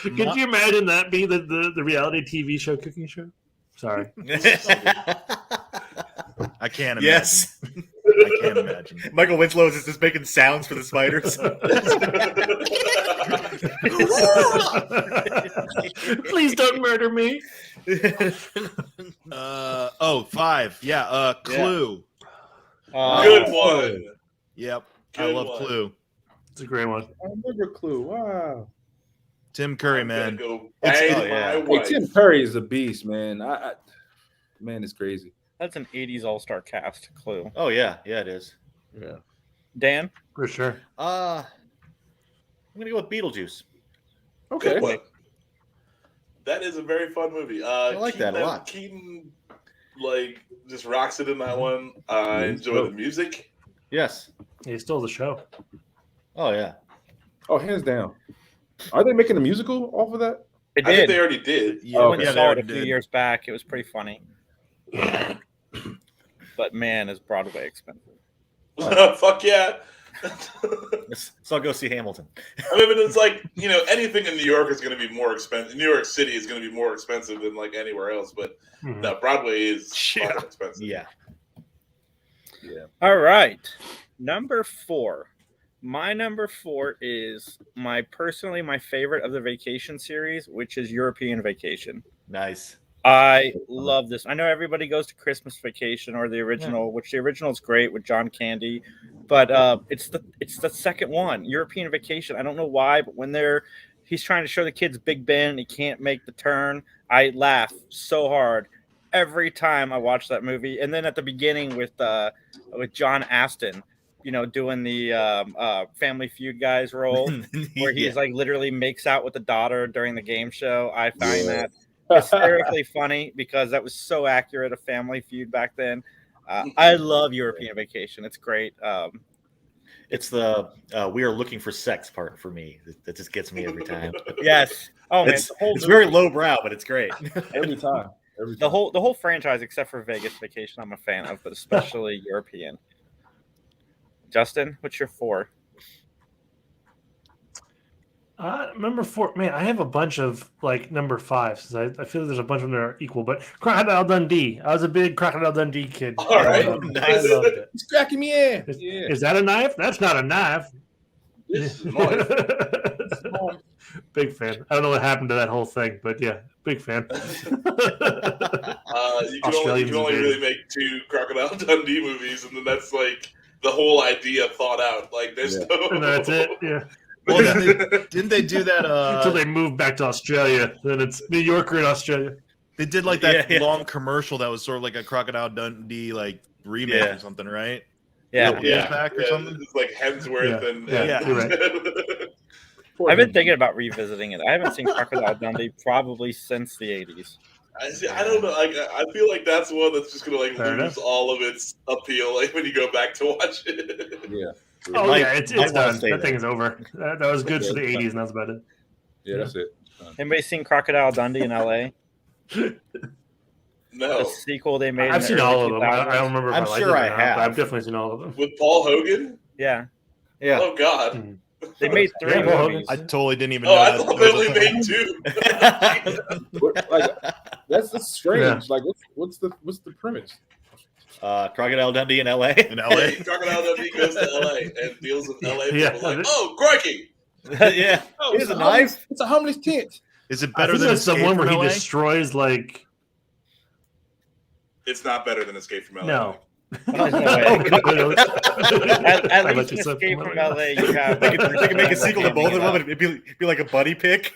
Could you imagine that being the reality TV show cooking show? Sorry. I can't imagine. Yes. I can't imagine. Michael Winslow is just making sounds for the spiders. Please don't murder me. 5. Yeah. Clue. Good one. Yep. I Good love one. Clue. It's a great one. I remember Clue. Wow. Tim Curry, I'm gonna man. go It's- bang oh, yeah. my Hey, wife. Tim Curry is a beast, man. Man, it's crazy. That's an 80s all-star cast. Clue. Oh yeah, it is. Yeah. Dan? For sure. I'm gonna go with Beetlejuice. Okay. Good one. That is a very fun movie. I like that a lot. Keaton, like, just rocks it in that one. I enjoy the music. Yes. He stole the show. Oh yeah. Oh, hands down. Are they making a musical off of that? They I think did. they already did. I went okay. and they saw it already a few did. years back. It was pretty funny. But man, is Broadway expensive. Fuck yeah. So I'll go see Hamilton. I mean, it's like, anything in New York is going to be more expensive. New York City is going to be more expensive than like anywhere else. But Mhm. no, Broadway is Yeah. fucking expensive. Yeah. All right. Number 4. My number 4 is personally my favorite of the Vacation series, which is European Vacation. Nice. I love this. I know everybody goes to Christmas Vacation or the original, which the original is great with John Candy, but it's the second one, European Vacation. I don't know why, but when he's trying to show the kids Big Ben and he can't make the turn, I laugh so hard every time I watch that movie. And then at the beginning with John Aston, doing the Family Feud guys role, where he's like literally makes out with the daughter during the game show. I find that hysterically funny because that was so accurate of Family Feud back then. I love European Vacation. It's great. It's the we are looking for sex part for me that just gets me every time. Yes. Oh man, It's very lowbrow, but it's great. Every time. the whole franchise except for Vegas Vacation I'm a fan of, but especially European. Justin, what's your 4? Number 4, man, I have a bunch of like number 5s. I feel like there's a bunch of them that are equal, but Crocodile Dundee. I was a big Crocodile Dundee kid. All right, I nice. loved it. He's cracking me in. Is that a knife? That's not a knife. This is nice. Big fan. I don't know what happened to that whole thing, but yeah, big fan. You can only really make 2 Crocodile Dundee movies, and then that's like the whole idea thought out. Like, there's And that's it. Yeah. Well, didn't they do that? Until they move back to Australia, then it's New Yorker in Australia. They did like that Yeah. long commercial that was sort of like a Crocodile Dundee like remake or something, right? Yeah. Back or something. It's like Hemsworth Yeah. and Yeah, you're right. I've been thinking about revisiting it. I haven't seen Crocodile Dundee probably since the 80s. I don't know. Like, I feel like that's one that's just gonna Fair lose enough. all of its appeal. Like when you go back to watch it. Yeah. Oh Might- yeah, it's might wanna done. stay That there. thing is over. That was good for the 80s, and that's about it. Yeah, that's it. Anybody seen Crocodile Dundee in LA? No, The sequel they made. I've in the seen all early of them. I 2000s. don't remember if I'm I liked sure it or I not, have. but I've definitely seen all of them. with Paul Hogan. Yeah, Yeah. Oh God. Mhm. they made 3 Yeah, Paul movies. I totally didn't even Oh, know. I that thought there they was only a- made 2. What- like, that's strange. Like, what's the premise? Crocodile Dundee in LA. in LA. Crocodile Dundee goes to LA and deals with LA people. Yeah. Like, oh, crikey! Yeah. Oh, Here's it's a a knife. It's a homeless tent. Is it I better think than that's the Escape one where from he LA? destroys like It's not better than Escape from LA. no. There's no way. At least in Escape from LA, you have. They could make a sequel to both of them. And it'd be like a buddy pick.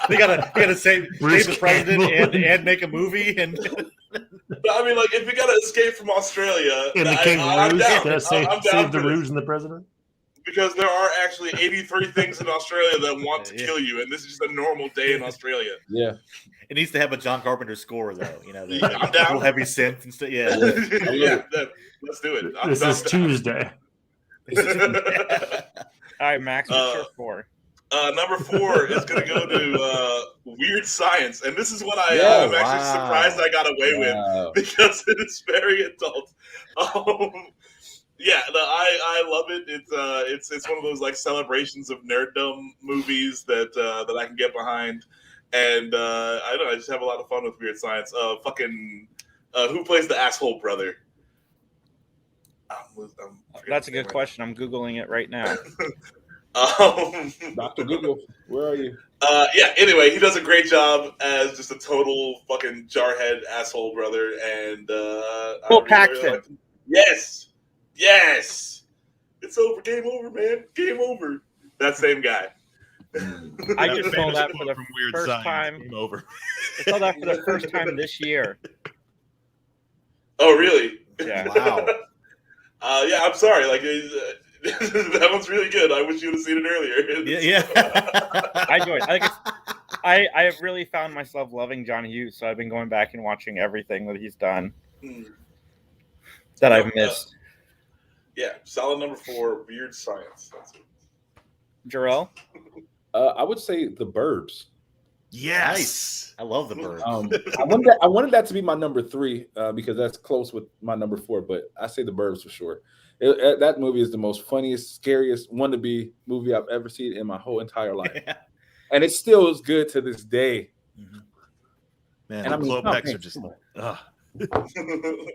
They gotta save Bruce the president Campbell. and make a movie and But, I mean, like, if you gotta escape from Australia, In the I'm kangaroos, down. gotta save, I'm down save the for this. ruse and the president. Because there are actually 83 things in Australia that want to Yeah. kill you, and this is just a normal day in Australia. Yeah. it needs to have a John Carpenter score though. You know, Yeah, I'm down. real heavy synth and stuff. Yeah. Yeah, let's do it. This is Tuesday. All right, Max, what's your 4? Number 4 is going to go to Weird Science, and this is what I'm actually surprised I got away with because it is very adult. Yeah, I love it. It's one of those like celebrations of nerddom movies that I can get behind, and I don't know, I just have a lot of fun with Weird Science. Who plays the asshole brother? That's a good question. I'm Googling it right now. Dr. Google, where are you? Yeah, anyway, he does a great job as just a total fucking jarhead asshole brother, and Bill Paxton. Yes. It's over. Game over, man. Game over. That same guy. I just saw that for the Weird first Science. time. Game over. I saw that for the first time this year. Oh, really? Yeah. Wow. Yeah, I'm sorry. Like, that one's really good. I wish you would have seen it earlier. Yeah. I enjoyed it. I have really found myself loving John Hughes, so I've been going back and watching everything that he's done that I've missed. Yeah, solid number 4, Weird Science. That's it. Jarrell? I would say The Burbs. Yes. Nice. I love The Bird. I wanted that to be my number 3 because that's close with my number 4, but I say The Burbs for sure. That movie is the most funniest, scariest wannabe movie I've ever seen in my whole entire life. And it still is good to this day. Man, And I the mean, Tom Klopeks are Hanks, just. come on.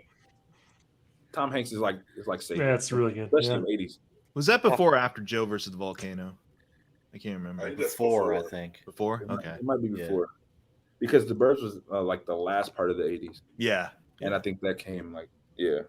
Tom Hanks is like Satan. Yeah, it's really good. Especially Yeah. in the 80s. Was that before or after Joe versus the volcano? I can't remember. I think that's Before, I think. Before? It might- Okay. It might be before. Because The Burbs was like the last part of the 80s. Yeah. And I think that came yeah.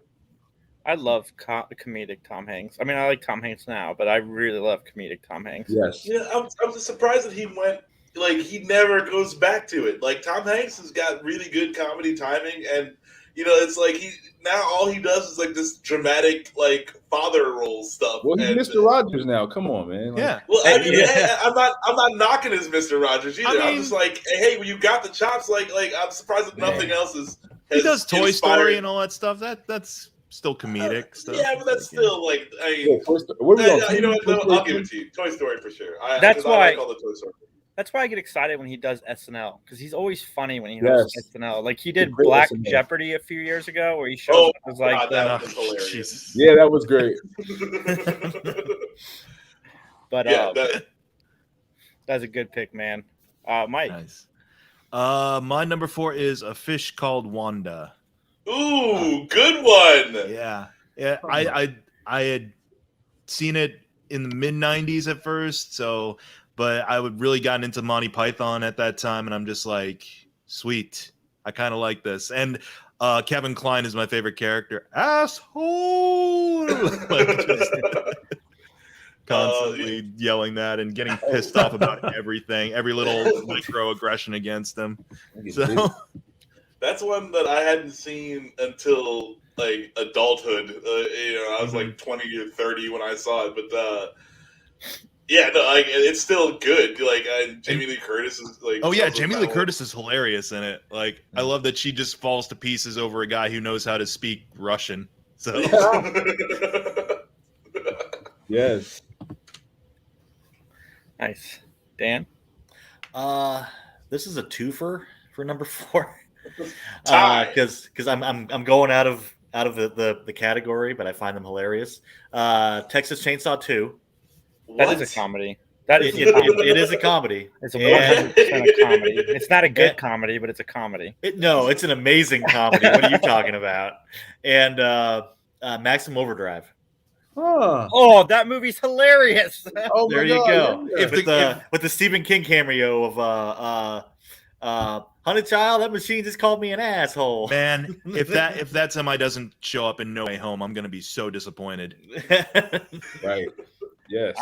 I love comedic Tom Hanks. I mean, I like Tom Hanks now, but I really love comedic Tom Hanks. Yes. Yeah, I'm just surprised that he went, like, he never goes back to it. Like, Tom Hanks has got really good comedy timing, and, you know, it's like now all he does is, like, this dramatic, like, father role stuff. Well, he's and, Mr. Rogers now. Come on, man. Like, Yeah. Well, I mean, Yeah. I'm not knocking his Mr. Rogers either. I'm just like, hey, when you got the chops, like I'm surprised that nothing else is. He does Toy Story and all. all that stuff. That's still comedic stuff. Yeah, but that's still like, I mean, yeah, Toy Story. What are we on? you know what? Toy No, Story I'll give two? it to you. Toy Story for sure. That's why- I like all the Toy Story. That's why I get excited when he does SNL, because he's always funny when he Yes. hosts SNL. Like he did Great Black SNL. Jeopardy a few years ago, where he shows Oh, up as like God, that the, was hilarious. Jesus. Yeah, that was great. but Yeah, that's a good pick, man. Mike. Nice. My number 4 is A Fish Called Wanda. ooh, good one. Yeah. I had seen it in the mid 90s at first, but I would really gotten into Monty Python at that time, and I'm just like, sweet. I kind of like this. And Kevin Kline is my favorite character. Asshole! Like, just constantly yelling that and getting pissed off about everything, every little microaggression against him. So That's one that I hadn't seen until like adulthood. I was like 20 or 30 when I saw it, but yeah, no, like it's still good. Like Jamie Lee Curtis is like. oh yeah, also Jamie Lee talented. Curtis is hilarious in it. Like I love that she just falls to pieces over a guy who knows how to speak Russian. So Yes. Nice. Dan? This is a twofer for number 4. Tie. Because I'm going out of the category, but I find them hilarious. Texas Chainsaw 2. That What? is a comedy. That is It is a comedy. It's a And- 100% a comedy. It's not a good comedy, but it's a comedy. No, it's an amazing comedy. What are you talking about? And Maximum Overdrive. Huh. Oh, that movie's hilarious. Oh, There my you God, go. yeah. With the Stephen King cameo of Honey Child, that machine just called me an asshole. man, if that semi doesn't show up in No Way Home, I'm gonna be so disappointed. Right. Yes.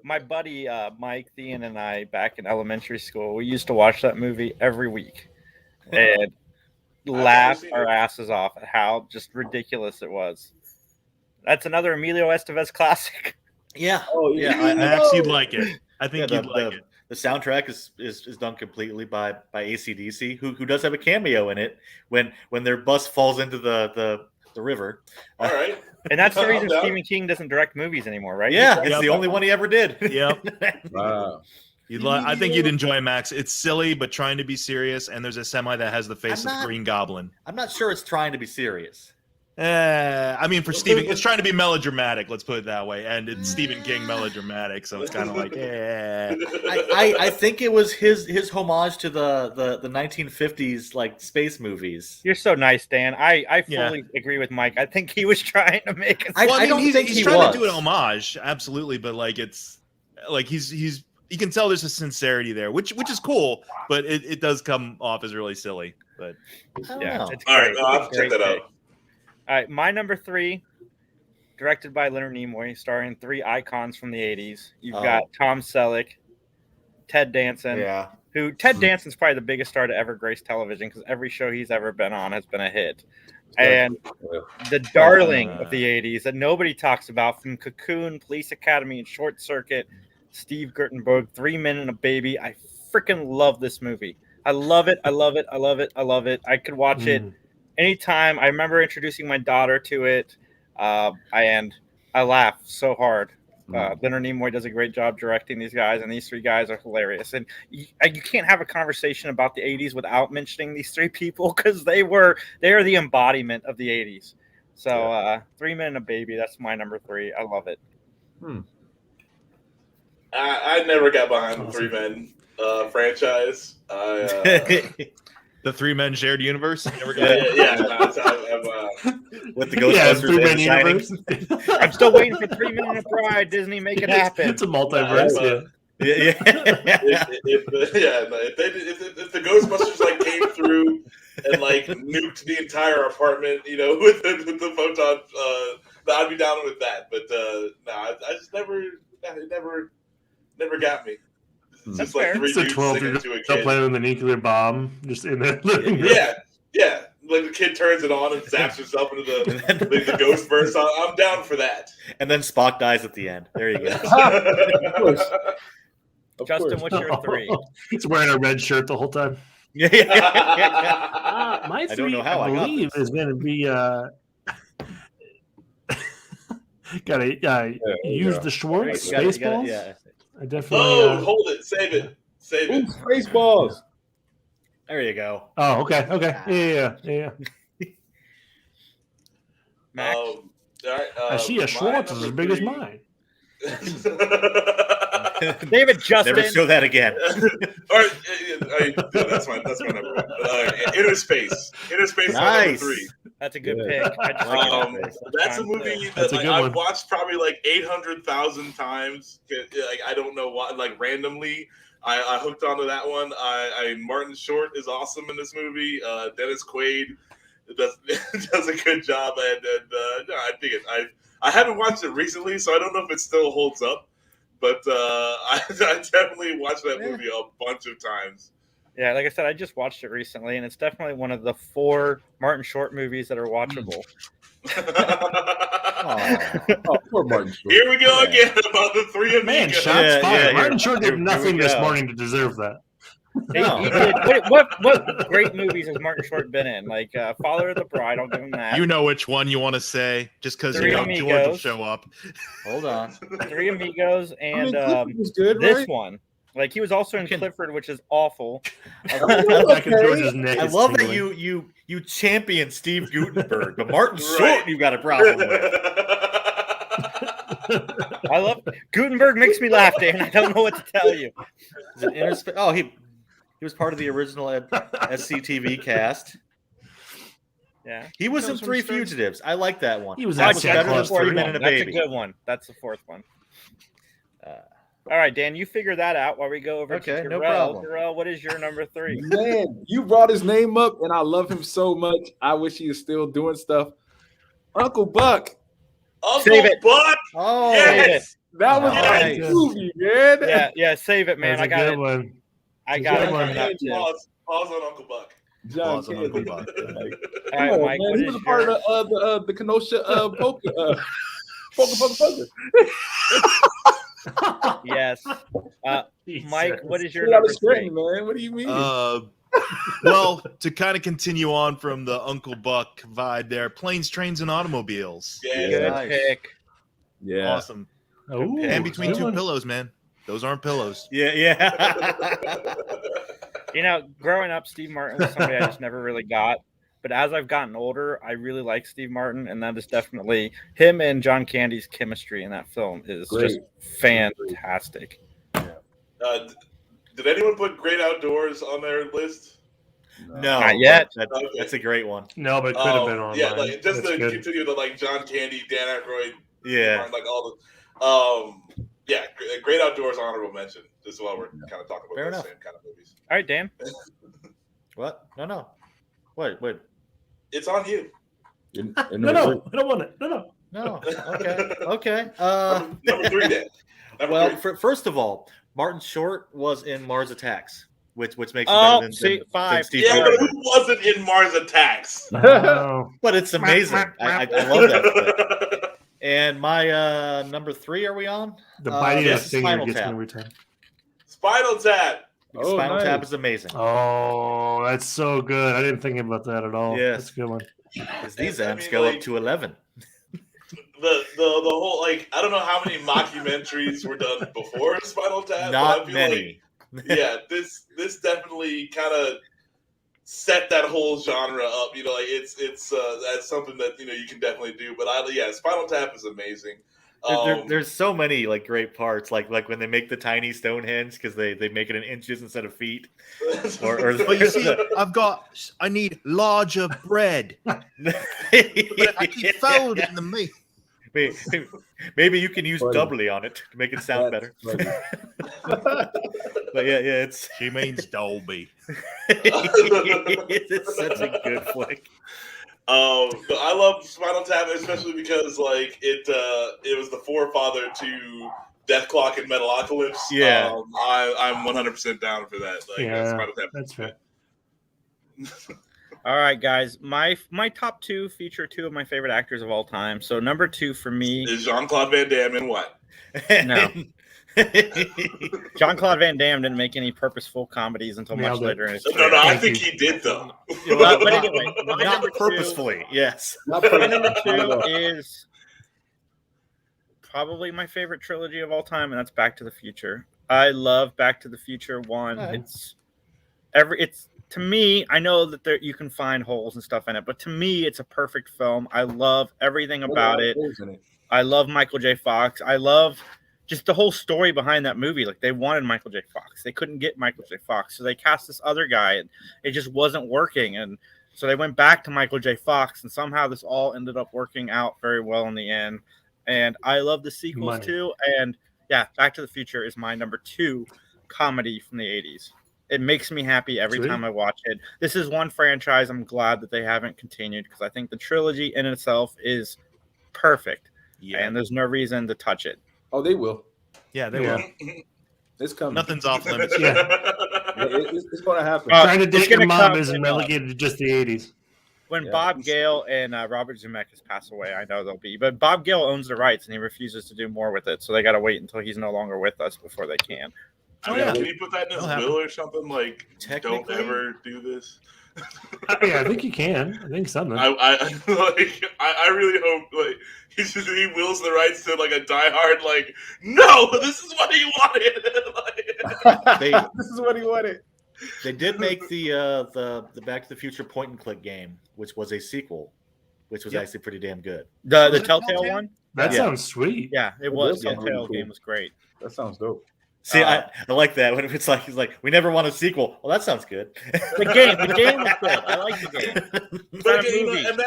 My buddy Mike Thean and I back in elementary school, we used to watch that movie every week and laugh seen our it. asses off at how just ridiculous it was. That's another Emilio Estevez classic. Yeah. Oh, Yeah, Max, you'd like it. I think Yeah, you'd like it. the soundtrack is done completely by AC/DC, who does have a cameo in it when their bus falls into the the river. All right. And that's the I'm reason down. Stephen King doesn't direct movies anymore, right? Yeah, it's the only one he ever did. Yep. Wow. I think you'd enjoy Max. It's silly, but trying to be serious. And there's a semi that has the face I'm of not- Green Goblin. I'm not sure it's trying to be serious. I mean, for Stephen, it's trying to be melodramatic. Let's put it that way. And it's Stephen King melodramatic, so it's kind of like, I think it was his homage to the 1950s like space movies. You're so nice, Dan. I fully agree with Mike. I think he was trying to make it. I don't think he's he trying was. to do an homage, absolutely, but like it's like he's you can tell there's a sincerity there, which is cool, but it does come off as really silly. But Yeah, Oh. it's All right, great. I'll It's have a to check great that out. pick. All right, my number 3, directed by Leonard Nimoy, starring 3 icons from the 80s. You've got Tom Selleck, Ted Danson. Yeah. Who Ted Danson's probably the biggest star to ever grace television because every show he's ever been on has been a hit. And the darling of the 80s that nobody talks about, from Cocoon, Police Academy, and Short Circuit, Steve Guttenberg, 3 Men and a Baby. I freaking love this movie. I love it. I love it. I love it. I love it. I could watch it anytime. I remember introducing my daughter to it, and I laugh so hard. Leonard Nimoy does a great job directing these guys, and these 3 guys are hilarious. And you can't have a conversation about the 80s without mentioning these 3 people because they are the embodiment of the 80s. So 3 Men and a Baby, that's my number 3. I love it. I never got behind the 3 Men franchise. the 3 men shared universe. Never got With the Yeah, Ghostbusters 3 and The Man Shining. universe. I'm still waiting for 3 Men and a Bride. Disney, make it happen. It's a multiverse. Yeah. If the Ghostbusters like came through and like nuked the entire apartment, with the photon, I'd be down with that. But I just never got me. It's just like 3 It's a dudes 12 singing year to a old kid. playing with a nuclear bomb just in their living room. Yeah. Like the kid turns it on and zaps himself into the ghost verse. I'm down for that. And then Spock dies at the end. There you go. Of course. Of Justin, course. what's your 3? He's wearing a red shirt the whole time. Yeah. My 3, I don't know how I got believe, this. is going to be gotta use the Schwartz You gotta- Spaceballs. yeah. I definitely. Hold it. Save it. Ooh, Spaceballs. There you go. Oh, okay. Yeah. Max? All right, I see a Schwartz is as big as mine. David Justin. Never show that again. All right, that's my number 1. Inner Space. Inner Space is my number Nice. 3. That's a good pick. That's a movie that That's a like, good I've one. watched probably like 800,000 times. Like I don't know what, like randomly. I hooked onto that one. Martin Short is awesome in this movie. Dennis Quaid does a good job, and I dig it. I haven't watched it recently, so I don't know if it still holds up. But I definitely watched that movie a bunch of times. Yeah, like I said, I just watched it recently, and it's definitely one of the 4 Martin Short movies that are watchable. Oh, poor Martin Short. Here we go again about the 3 amigos. Man, shots Yeah, fired. yeah, Martin Short here did we nothing this go. morning to deserve that. He did, what great movies has Martin Short been in? Like Father of the Bride, I'll give him that. You know which one you want to say, just because Three George will Amigos. show up. Hold on. 3 Amigos and Clifford was good, this right? one. Like he was also in Clifford, which is awful. Back in George's neck I is love that tingling. you champion Steve Guttenberg, but Martin Short Right. you got a problem with. I love Gutenberg makes me laugh, Dan. I don't know what to tell you. Is it Interspace? Oh, he was part of the original SCTV cast. Yeah. He was in Comes from 3 Stern. Fugitives. I like that one. He was that in was Jack better than Plus 3 3. Men and a That's Baby. a good one. That's the 4th one. All right, Dan, you figure that out while we go over to Okay, Jarrell. no problem. Jarrell, what is your number 3? Man, you brought his name up, and I love him so much. I wish he was still doing stuff. Uncle Buck. Uncle Save it. Buck. Oh, Yes. That was Nice. my movie, man. Yeah, save it, man. That's I a got good it. one. I got Good it. one. coming up, too. Pause on Uncle Buck. John Pause on Uncle Candy. Buck. All Come right, on, Mike, man. what He is was a part your... of the Kenosha poker. Poker. Yes. Mike, what is your Straight out number of 3? Scranton, man. What do you mean? Well, to kind of continue on from the Uncle Buck vibe there, Planes, Trains, and Automobiles. Yeah, Good nice. pick. Yeah. Awesome. Ooh, And between good two one. pillows, man. Those aren't pillows. Yeah. Growing up, Steve Martin was somebody I just never really got. But as I've gotten older, I really like Steve Martin, and that is definitely him and John Candy's chemistry in that film is just fantastic. Did anyone put Great Outdoors on their list? No, Not yet. That's a great one. No, but it could have been on. Yeah, like just That's to good. continue the like John Candy, Dan Aykroyd, Yeah. like all the Great Outdoors honorable mention. Just while we're kind of talking Fair about enough. the same kind of movies. All right, Dan. What? No. Wait. It's on you. No, I don't want it. No. Okay. Number 3, Dan. Number 3. First of all, Martin Short was in Mars Attacks, which makes it Oh, better see, than 5. Steve Yeah, Martin. but who wasn't in Mars Attacks? Oh, But it's amazing. I love that flick. And my number 3, are we on? the biting of yes, the finger Spinal gets me Tap. every time. Spinal Tap. Oh, Spinal nice. Tap is amazing. Oh, that's so good. I didn't think about that at all. Yes. That's a good one. Because these I amps mean, go like- up to 11. The whole like I don't know how many mockumentaries were done before Spinal Tap. but I Not feel many. Like, yeah, this definitely kind of set that whole genre up. You know, like it's that's something that you can definitely do. But Spinal Tap is amazing. There's so many like great parts, like when they make the tiny Stonehenge because they make it in inches instead of feet. Or But you see, I need larger bread. But I keep folding the meat. Maybe you can use Funny. doubly on it to make it sound better. Funny. But yeah, it's She means Dolby. it's such a good flick. But I love Spinal Tap, especially because like it was the forefather to Death Clock and Metalocalypse. Yeah. I'm 100% down for that. Like, Yeah, Spinal Tap. that's fair. All right, guys. My top 2 feature 2 of my favorite actors of all time. So number 2 for me Is Jean-Claude Van Damme in what? No. Jean-Claude Van Damme didn't make any purposeful comedies until much Nailed it. later in his No, career. I Thank think you. he did though. But anyway, my Not number purposefully, yes. Not My number perfect. 2 is probably my favorite trilogy of all time, and that's Back to the Future. I love Back to the Future 1. Alright. It's to me, I know that you can find holes and stuff in it, but to me, it's a perfect film. I love everything about it. I love Michael J. Fox. I love just the whole story behind that movie. Like, they wanted Michael J. Fox. They couldn't get Michael J. Fox, so they cast this other guy, and it just wasn't working. And so they went back to Michael J. Fox, and somehow this all ended up working out very well in the end. And I love the sequels too. And yeah, Back to the Future is my number 2 comedy from the 80s. It makes me happy every time I watch it. This is one franchise I'm glad that they haven't continued, because I think the trilogy in itself is perfect. Yeah, And there's no reason to touch it. Oh, they will. yeah, they Yeah. will. It's coming. Nothing's off limits. Yeah. It's going to happen. Trying to it's date your gonna mom come isn't in, relegated to just the 80s. When Yeah. Bob Gale and Robert Zemeckis pass away, I know they'll be. But Bob Gale owns the rights, and he refuses to do more with it. So they got to wait until he's no longer with us before they can. Can you put that in his That'll happen. will or something? Like, don't Technically- ever do this. Yeah, I think you can. I think something. I really hope like he wills the rights to like a diehard like no, this is what he wanted. This is what he wanted. They did make the Back to the Future point and click game, which was a sequel, which was actually pretty damn good. The Telltale one? That Yeah. sounds sweet. Yeah, it It was. does The sound really Telltale cool. game was great. That sounds dope. See, I like that when it's like he's like, we never want a sequel. Well, that sounds good. The game was good. I like the game. It's not But a you know, movie. and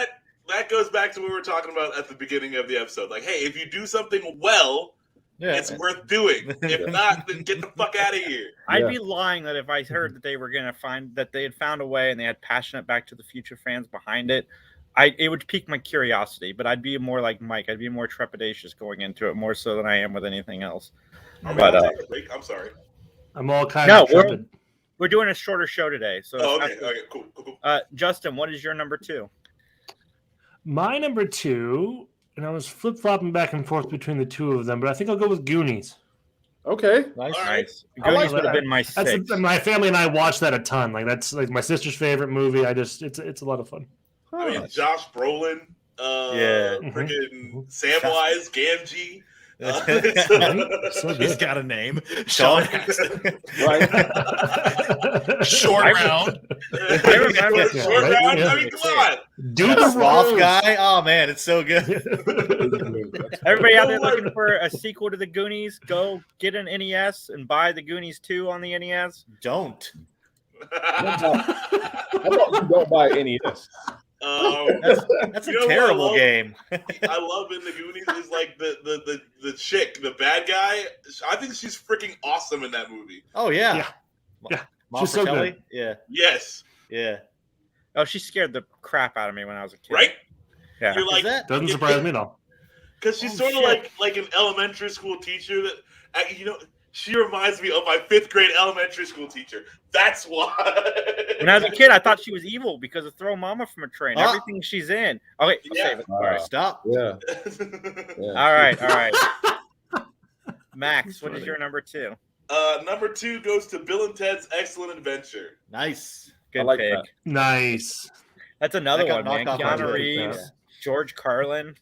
that goes back to what we were talking about at the beginning of the episode. Like, hey, if you do something well, it's worth doing. If not, then get the fuck out of here. I'd be lying that if I heard that they were going to find that they had found a way and they had passionate Back to the Future fans behind it. It would pique my curiosity, but I'd be more like Mike. I'd be more trepidatious going into it, more so than I am with anything else. I'll But take a break. I'm sorry. I'm all kind No, of tripping. we're doing a shorter show today. So, Oh, okay. Okay. Cool. Justin, what is your number 2? My number 2, and I was flip-flopping back and forth between the two of them, but I think I'll go with Goonies. Okay. Nice. I like Goonies would have been my That's six. my family and I watch that a ton. Like that's like my sister's favorite movie. It's a lot of fun. I mean, Josh Brolin, freaking Samwise Gamgee. So He's good. got a name. Sean Astin. Right. Short round. I remember. Short right? round. Yeah. I mean, come on. Do The the sloth roles. guy. Oh man, it's so good. Everybody out there looking for a sequel to the Goonies, go get an NES and buy the Goonies 2 on the NES. Don't. How about you don't buy any of this? That's a You know what I terrible love? game. I love in the Goonies is like the chick, the bad guy. I think she's freaking awesome in that movie. Oh yeah. Yeah. Mom She's so Fratelli? good. Yeah. Yes, Yeah. Oh, she scared the crap out of me when I was a kid. right? Yeah. You're like, Doesn't surprise me at all. because she's Oh, sort of shit. like an elementary school teacher that she reminds me of my 5th grade elementary school teacher. That's why. When I was a kid, I thought she was evil because of Throw Mama from a Train. Ah. Everything she's in. Oh wait, I'll Yeah. save it. All right. Stop. Yeah. All right. Max, what is your number 2? Number 2 goes to Bill and Ted's Excellent Adventure. Nice. Good I like pick. that. Nice. That's another That got one, man. knocked off Keanu my list. Reeves, Yeah. George Carlin.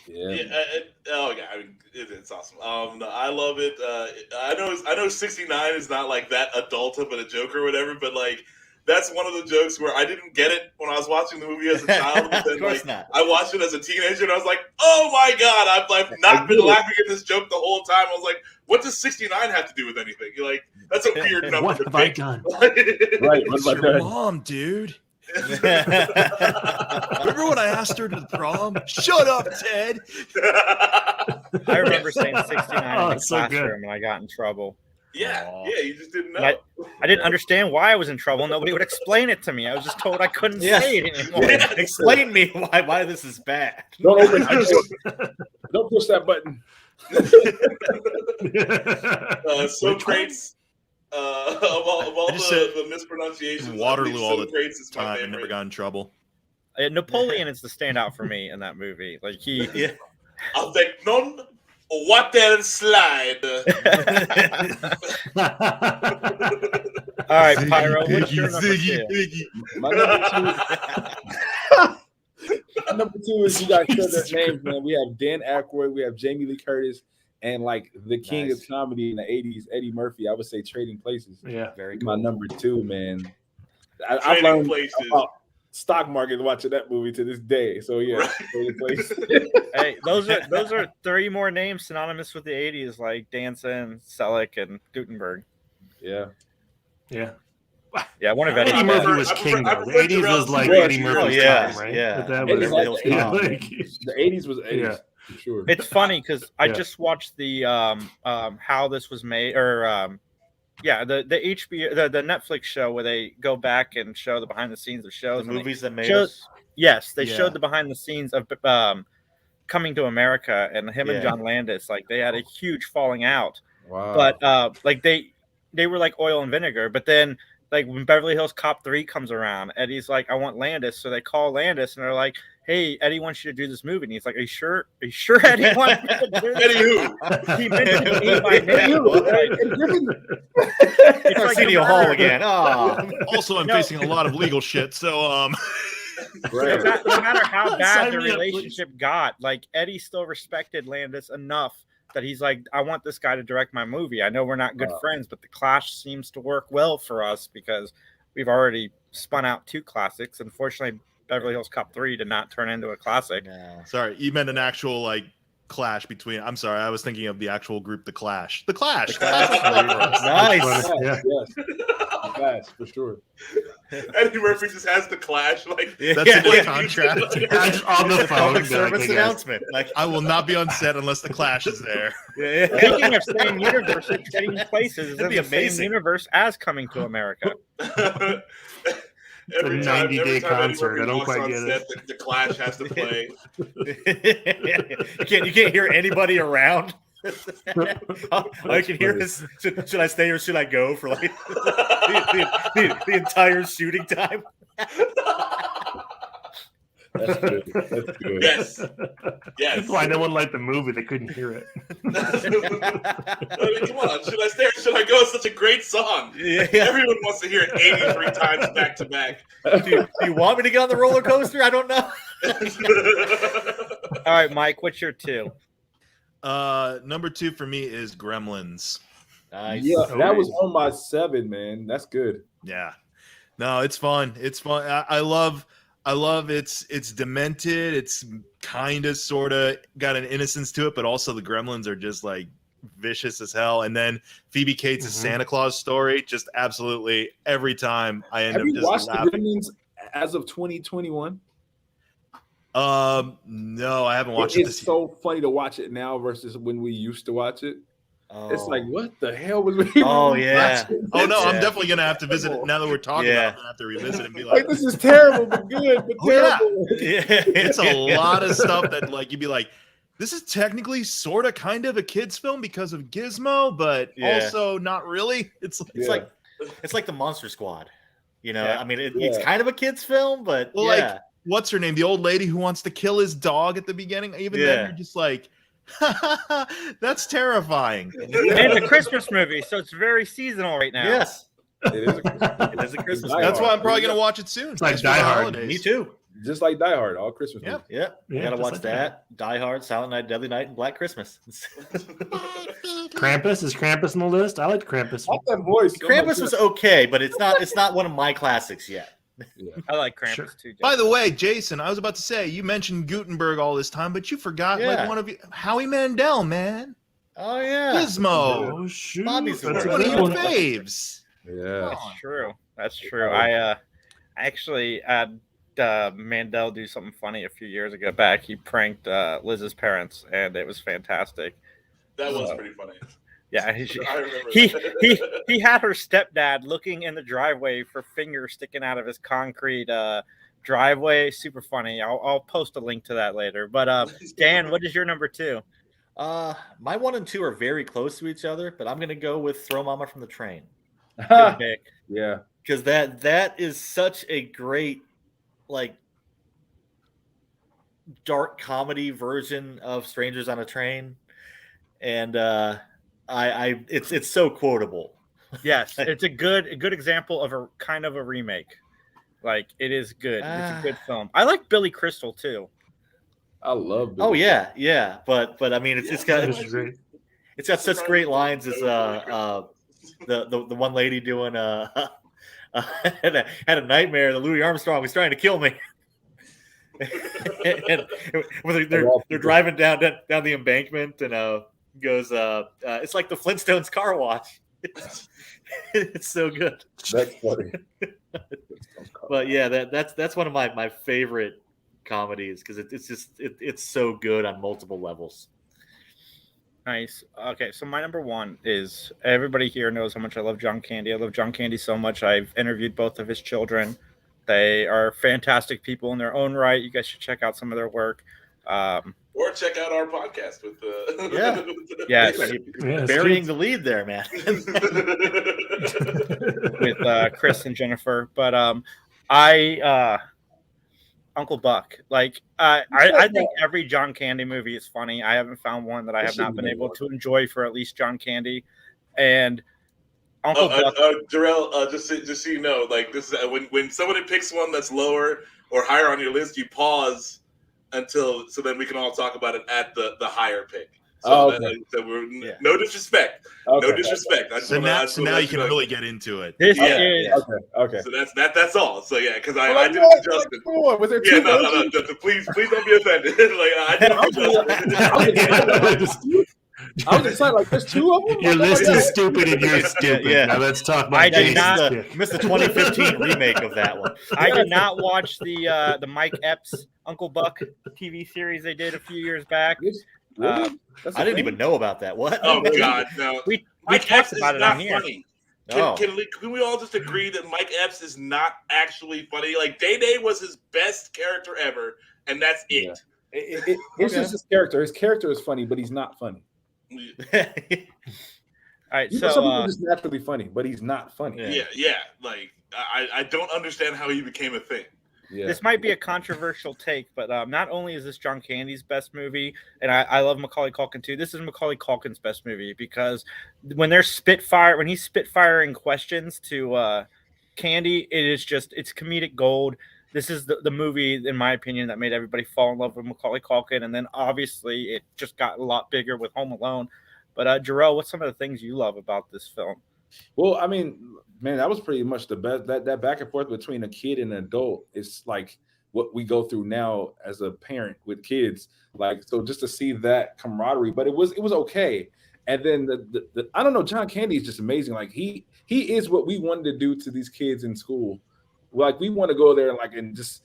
Yeah. I mean, it's awesome. I love it. I know 69 is not like that adult of a joke or whatever, but like that's one of the jokes where I didn't get it when I was watching the movie as a child. But then, Of course like, not. I watched it as a teenager and I was like, oh my God, I've not been laughing at this joke the whole time. I was like, what does 69 have to do with anything? You're like, that's a weird number What to have I pick. done? Right. What It's about your that? mom, dude. Remember when I asked her to the prom? Shut up, Ted. I remember saying 69 Oh, in the it's so good. classroom and I got in trouble. Yeah, Aw. you just didn't know. And I didn't understand why I was in trouble. Nobody would explain it to me. I was just told I couldn't Yeah. say it anymore. Explain me why this is bad. Don't open Don't push that button. Socrates, of all I just said the mispronunciations, Waterloo all the Socrates is my Time and favorite. never got in trouble. Napoleon is the standout for me in that movie. Like he, Yeah. Avec non water slide. all right, Pyro, what's your number 2? My number two is you guys said their names, man. We have Dan Aykroyd, we have Jamie Lee Curtis, and like the king Nice. of comedy in the 80s, Eddie Murphy. I would say Trading Places. Yeah. Very My cool. number 2, man. I've Trading learned Places. about stock market watching that movie to this day. So yeah, Right. Trading Places. Hey, those are 3 more names synonymous with the 80s, like Danson, Selleck, and Gutenberg. Yeah. Yeah. Yeah, one of Eddie Eddie's Eddie best. Murphy was I king prefer- though. I The prefer 80s was like Jarrell. Eddie Murphy's Oh, yeah, time, right? yeah. But that Eddie was, had Hills the yeah, Con. like, The 80s was 80s Yeah. for sure. It's funny because I Yeah. just watched the how this was made, or the HBO the Netflix show where they go back and show the behind the scenes of shows. The and they movies that made showed- us. Yes, they Yeah. showed the behind the scenes of Coming to America, and him and Yeah. John Landis, like they had a huge falling out. Wow. But like they were like oil and vinegar. But then like when Beverly Hills Cop 3 comes around, Eddie's like, I want Landis. So they call Landis and they're like, hey, Eddie wants you to do this movie. And he's like, Are you sure Eddie wants me to do this? Eddie who? He mentioned me by name. It's like Arsenio a Hall murder. again. Oh. Also, I'm No. facing a lot of legal shit, so Right. No matter how bad Sign the me up, please. relationship got, like Eddie still respected Landis enough that he's like, I want this guy to direct my movie. I know we're not good Wow. friends, but the clash seems to work well for us because we've already spun out 2 classics. Unfortunately, Beverly Hills Cop 3 did not turn into a classic. No. sorry, you meant an actual like clash between. I'm sorry, I was thinking of the actual group, the Clash. The Clash. Nice. Yeah. Yes. Clash, for sure. Eddie Murphy just has the Clash. Like That's in his contract. I just on the phone. Public be like, service "Hey, guys." announcement. Like, I will not be on set unless the Clash is there. yeah. Speaking of same universe, Trading Places is in That'd be the same amazing. universe as Coming to America. every a time, 90-day every time Eddie concert. Murphy I don't walks quite on get set, the Clash has to play. you can't hear anybody around. All you can hear is should I stay or should I go for like the entire shooting time? That's good. That's good. Yes. Yes. That's why no one liked the movie. They couldn't hear it. I mean, come on. Should I stay or should I go? It's such a great song. Yeah. Everyone wants to hear it 83 times back to back. Do you want me to get on the roller coaster? I don't know. All right, Mike, what's your 2? Number 2 for me is Gremlins. Nice. Yeah, that was on my 7, man. That's good. Yeah. No, it's fun. It's fun. I love it's demented. It's kind of sort of got an innocence to it, but also the Gremlins are just like vicious as hell. And then Phoebe Cates' Santa Claus story, just absolutely every time I end Have up you just watched laughing. the Gremlins as of 2021? No, I haven't watched it. It's so funny to watch it now versus when we used to watch it. Oh. It's like, what the hell was we? Oh, yeah. Oh no, I'm Yeah. definitely gonna have to visit it now that we're talking Yeah. about it. I'm gonna have to revisit it and be Like, like, this is terrible, but good, but Oh, yeah. terrible. Yeah. it's a lot of stuff that like you'd be like, this is technically sort of kind of a kid's film because of Gizmo, but Yeah. also not really. It's Yeah. It's like the Monster Squad. You know, Yeah. I mean, it's Yeah. kind of a kid's film, but Well, yeah. like, what's her name? The old lady who wants to kill his dog at the beginning. Even then, Yeah. you're just like, that's terrifying. And it's a Christmas movie, so it's very seasonal right now. Yes. It is a Christmas It is a Christmas Die That's Hard. why I'm probably gonna watch it soon. It's like Just for Die the Hard. holidays. Me too. just like Die Hard, all Christmas Yep. movies. Yeah. You Yeah, gotta just watch like that. Die Hard, Silent Night, Deadly Night, and Black Christmas. Krampus, is Krampus on the list? I like Krampus. I like that voice. so Krampus much. was okay, but it's not one of my classics yet. I like Krampus Sure. too. Jeff. By the way, Jason, I was about to say you mentioned Gutenberg all this time, but you forgot Yeah. like one of you, Howie Mandel, man, Oh yeah. Gizmo, Oh shoot! Bobby's the That's a worst. one of good your one. faves. Yeah. That's true. That's true. I actually had Mandel do something funny a few years ago back. He pranked Liz's parents, and it was fantastic. That was So, pretty funny. Yeah, I remember he that. he had her stepdad looking in the driveway for fingers sticking out of his concrete driveway. Super funny. I'll post a link to that later. But Dan, what is your number 2? My 1 and 2 are very close to each other, but I'm gonna go with Throw Mama from the Train. Good pick. Yeah. Because that is such a great, like, dark comedy version of Strangers on a Train, and it's so quotable. Yes, it's a good example of a kind of a remake. Like, it is good. It's a good film. I like Billy Crystal too. I love Oh Billy. yeah, but I mean it's got That was great. it's got such great lines as the one lady doing had a nightmare that Louis Armstrong was trying to kill me. and when they're driving down the embankment and goes it's like the Flintstones car wash. It's so good. That's funny. But yeah, that's one of my favorite comedies because it's so good on multiple levels. Nice. Okay, so my number 1 is, everybody here knows how much I love John Candy. I love John Candy so much. I've interviewed both of his children. They are fantastic people in their own right. You guys should check out some of their work. Or check out our podcast with Yeah. Yes. Yeah, Burying the lead there, man. with Chris and Jennifer. But I Uncle Buck. Like I think every John Candy movie is funny. I haven't found one that I have not been able to enjoy for at least John Candy. And Uncle Buck. Jarrell, just so you know, like this is when somebody picks one that's lower or higher on your list, you pause until so then we can all talk about it at the higher pick. So, so we're no disrespect. Okay. No disrespect. I just So wanna- now you can really get into it. This Yeah. is Okay. So that's all. So yeah, because Well, I did what? it justice. Come on. Was there Yeah, two no. versions? Please don't be offended. Like I did it justice. I was excited. Like, there's 2 of them. Your Like, list oh my is stupid and you're stupid. Yeah. Now let's talk about I did Jason. not- Yeah. Missed the 2015 remake of that one. I did not watch the Mike Epps Uncle Buck TV series they did a few years back. God. Really? That's a I didn't thing? even know about that. What? Oh God, no. We Mike talked Epps is about it not on here. funny. Oh. Can we all just agree that Mike Epps is not actually funny? Like Day Day was his best character ever, and that's it. It's just his character. His character is funny, but he's not funny. All right, You know, so some people are just naturally funny, but he's not funny. Yeah. Yeah. Like I don't understand how he became a thing. This might be a controversial take, but not only is this John Candy's best movie, and I love Macaulay Culkin too. This is Macaulay Culkin's best movie because when he's spitfiring questions to Candy, it's comedic gold. This is the movie, in my opinion, that made everybody fall in love with Macaulay Culkin, and then obviously it just got a lot bigger with Home Alone. But Jarrell, what's some of the things you love about this film? Well, I mean, man, that was pretty much the best. That back and forth between a kid and an adult is like what we go through now as a parent with kids. Like, so just to see that camaraderie, but it was okay. And then the I don't know, John Candy is just amazing. Like he is what we wanted to do to these kids in school. Like we want to go there and just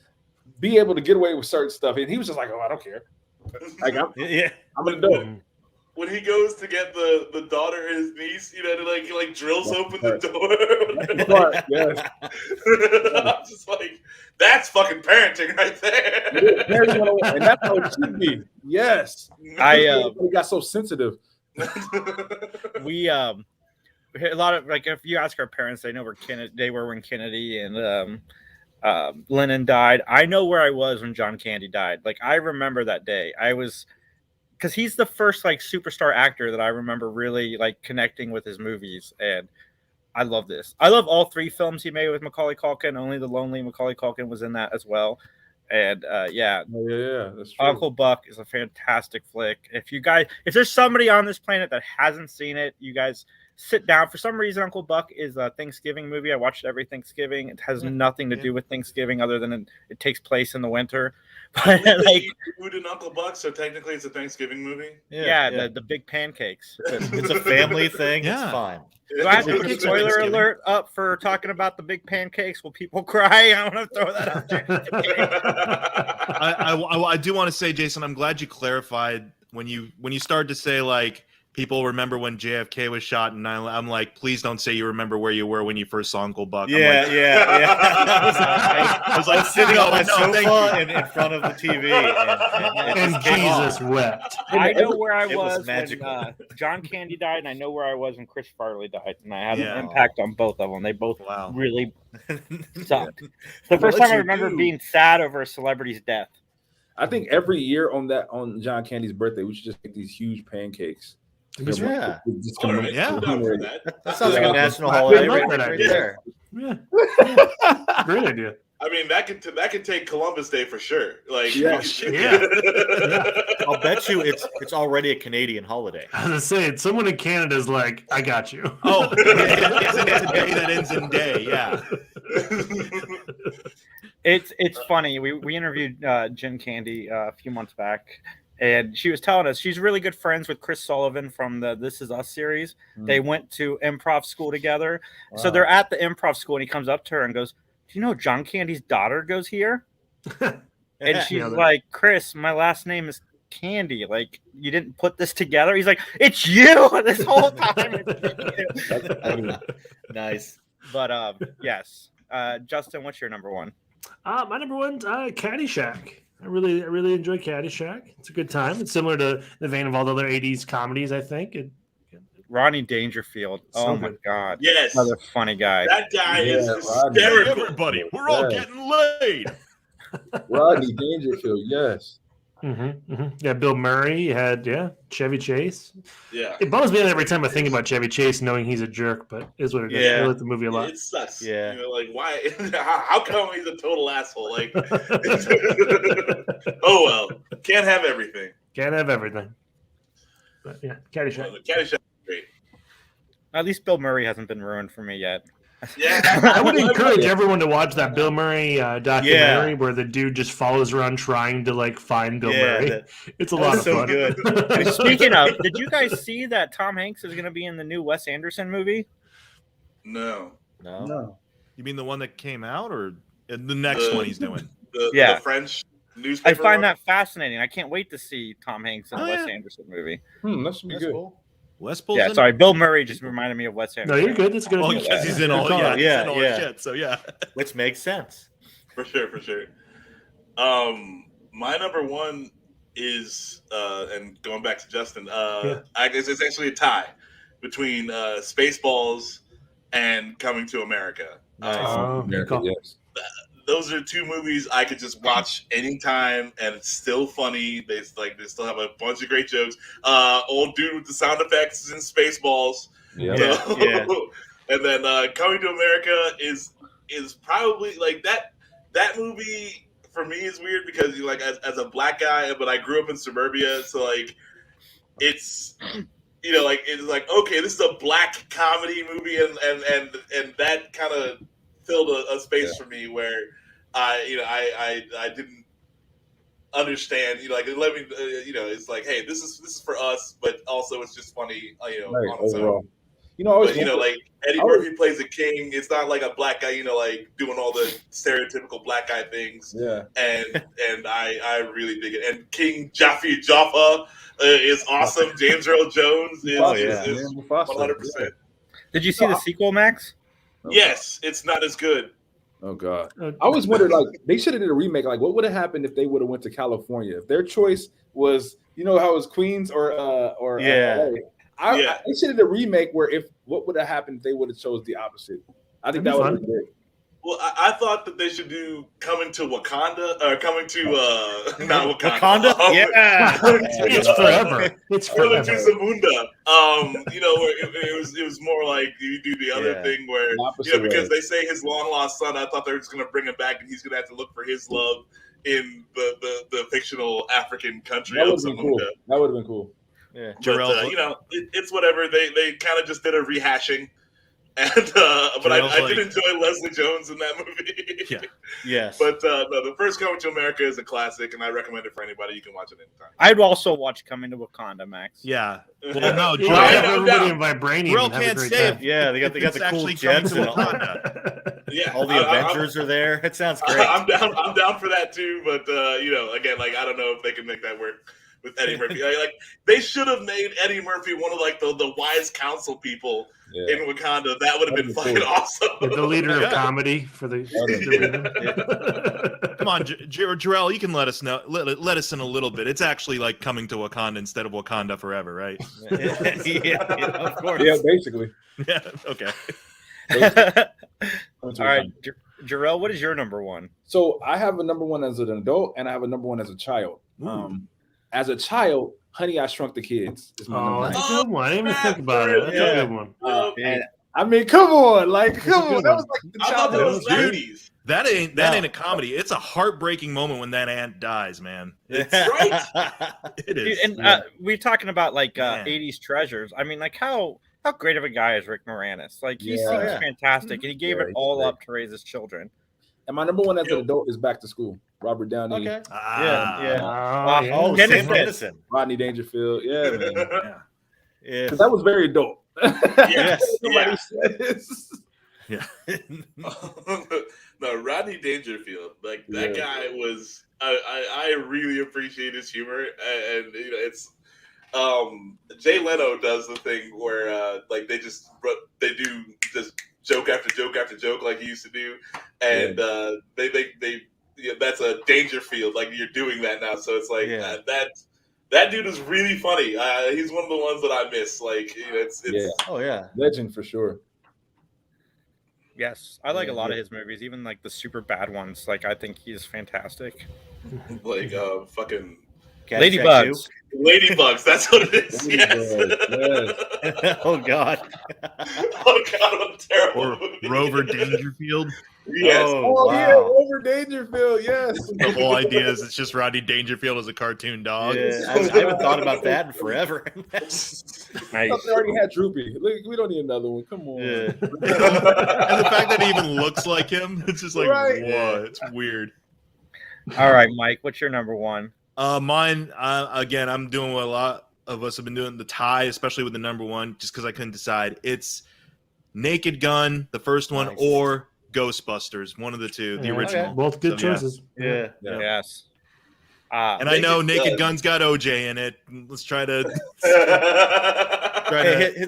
be able to get away with certain stuff. And he was just like, oh, I don't care. Like I'm an adult. When he goes to get the daughter and his niece, you know, he like drills open the door. Yes. I'm just like, that's fucking parenting right there. And that's how it should be. Yes. We got so sensitive. We a lot of, like, if you ask our parents, they know where they were when Kennedy and Lennon died. I know where I was when John Candy died. Like, I remember that day. Because he's the first like superstar actor that I remember really like connecting with his movies, and I love this. I love all 3 films he made with Macaulay Culkin. Only the Lonely Macaulay Culkin was in that as well, and yeah, that's true. Uncle Buck is a fantastic flick. If there's somebody on this planet that hasn't seen it, you guys sit down. For some reason, Uncle Buck is a Thanksgiving movie. I watched it every Thanksgiving. It has nothing to do with Thanksgiving other than it takes place in the winter. But like food in Uncle Buck, so technically it's a Thanksgiving movie. The big pancakes. It's a family thing. Yeah. It's fine. Do I have to put a spoiler alert up for talking about the big pancakes? Will people cry? I want to throw that out there. I do want to say, Jason, I'm glad you clarified when you started to say like people remember when JFK was shot, and I'm like, please don't say you remember where you were when you first saw Uncle Buck. Yeah. I was like sitting on my sofa in front of the TV, and Jesus wept. I know where I was when John Candy died, and I know where I was when Chris Farley died, and I had an impact on both of them. They both really sucked. The first time I remember being sad over a celebrity's death. I think every year on John Candy's birthday, we should just make these huge pancakes. That sounds like a national holiday right there. Yeah. Great idea. I mean, that could take Columbus Day for sure. Like, yeah. I'll bet you it's already a Canadian holiday. I was gonna say, someone in Canada is like, I got you. Oh, it's a day that ends in day. Yeah. It's funny. We interviewed Jen Candy a few months back. And she was telling us she's really good friends with Chris Sullivan from the This Is Us series. They went to improv school together. Wow. So they're at the improv school, and he comes up to her and goes, do you know John Candy's daughter goes here? And she's like, Chris, my last name is Candy. Like, you didn't put this together? He's like, it's you this whole time. Nice. But yes. Justin, what's your number one? My number one's Caddyshack. I really enjoy Caddyshack. It's a good time. It's similar to the vein of all the other 80s comedies, I think. Rodney Dangerfield. Oh, my God. Yes. Another funny guy. That guy is hysterical. Everybody, we're all getting laid. Rodney Dangerfield, yes. Yeah, Bill Murray. You had Chevy Chase. Yeah, it bums me out every time I think about Chevy Chase, knowing he's a jerk, but it is what it is. I like the movie a lot. It sucks. Yeah, you know, like why? How come he's a total asshole? Like, oh well, can't have everything. Can't have everything. But yeah, Caddyshack. Well, Caddyshack is great. At least Bill Murray hasn't been ruined for me yet. Yeah, I would encourage everyone to watch that Bill Murray documentary where the dude just follows around trying to like find Bill Murray. It's a lot of fun. Good. Speaking of, did you guys see that Tom Hanks is going to be in the new Wes Anderson movie? No. You mean the one that came out, or the next one he's doing? The French newspaper. I find that fascinating. I can't wait to see Tom Hanks in the Wes Anderson movie. That should be good. Cool. Sorry, Bill Murray just reminded me of Wes Anderson. No, you're good. That's good. Oh, because he's in all, shit. So which makes sense for sure. My number one is, and going back to Justin, I guess it's actually a tie between Spaceballs and Coming to America. America, yes. those are two movies I could just watch anytime, and it's still funny. They still have a bunch of great jokes. Old dude with the sound effects is in Spaceballs. Yeah. And then Coming to America is probably like that. That movie for me is weird because like as a black guy, but I grew up in suburbia, so like it's it's like okay, this is a black comedy movie, and that kind of filled a space for me where I didn't understand, like let me it's like, hey, this is for us, but also it's just funny, on its own. Like Eddie Murphy plays a king. It's not like a black guy, like doing all the stereotypical black guy things. Yeah. And I really dig it. And King Jaffa is awesome. James Earl Jones is 100%. Did you see the sequel, Max? Yes, it's not as good. Oh God! I always wondered, like, they should have did a remake. Like, what would have happened if they would have went to California? If their choice was, how it was Queens or LA. They should have did a remake where what would have happened if they would have chose the opposite. I think that would have been great. Well, I thought that they should do Coming to Wakanda, or Coming to not Wakanda. It's forever. It's Coming forever. to Zamunda. Where it was more like you do the other thing where because they say his long lost son. I thought they were just going to bring him back, and he's going to have to look for his love in the fictional African country of Zamunda. Cool. That would have been cool. Yeah, but, it's whatever. They kind of just did a rehashing, and but I did enjoy Leslie Jones in that movie. Yes. But no, the first Coming to America is a classic, and I recommend it for anybody. You can watch it anytime. I'd also watch Coming to Wakanda, Max. Yeah. Well, no, everybody in Vibranium. Jarrell can't say it. Yeah, they got the cool jets and all the Avengers are there. It sounds great. I'm down for that too. But again, like I don't know if they can make that work with Eddie Murphy. Like they should have made Eddie Murphy one of like the wise council people in Wakanda. That would have been fucking awesome. The leader of comedy for the Come on, Jarrell, you can let us know. Let us in a little bit. It's actually like Coming to Wakanda instead of Wakanda Forever, right? Of course. Yeah, basically. Yeah. Okay. All right, Jarrell, what is your number one? So I have a number one as an adult, and I have a number one as a child. As a child, Honey, I Shrunk the Kids is my number one. That's a good one. I didn't even think about it. That's a good one. And I mean, come on, that was like the childhood. That was 90s. That ain't a comedy. It's a heartbreaking moment when that aunt dies, man. It's right. It is. Dude, and we're talking about like 80s treasures. I mean, like how great of a guy is Rick Moranis? Like he seems fantastic, and he gave it all up to raise his children. And my number one as an adult is Back to School. Robert Downey. Okay. Sam Kinison. Rodney Dangerfield. Yeah, man. Yeah. That was very adult. Yes. Somebody says. Yeah. No, Rodney Dangerfield. Like that guy was. I really appreciate his humor, and it's. Jay Leno does the thing where like they do just joke after joke after joke like he used to do, and they that's a Dangerfield, like you're doing that now, so it's like that dude is really funny. He's one of the ones that I miss. Like it's legend for sure. Yes, I like a lot of his movies, even like the super bad ones. Like I think he's fantastic. Like fucking Ladybugs. Ladybugs, that's what it is. Yes. Oh God. Oh God, what a terrible Or movie. Rover Dangerfield. Yes. Yeah, Rover Dangerfield. Yes. The whole idea is it's just Rodney Dangerfield as a cartoon dog. Yeah, I haven't thought about that in forever. Nice. They already had Droopy. Look, we don't need another one. Come on. Yeah. And the fact that he even looks like him, it's just like, Right. what? It's weird. All right, Mike, what's your number one? Mine, again, I'm doing what a lot of us have been doing, the tie, especially with the number one, just because I couldn't decide. It's Naked Gun, the first one, or Ghostbusters, one of the two, the original. Okay. Both good choices. Yeah. Yes. And I know Naked Gun's got OJ in it. Let's try to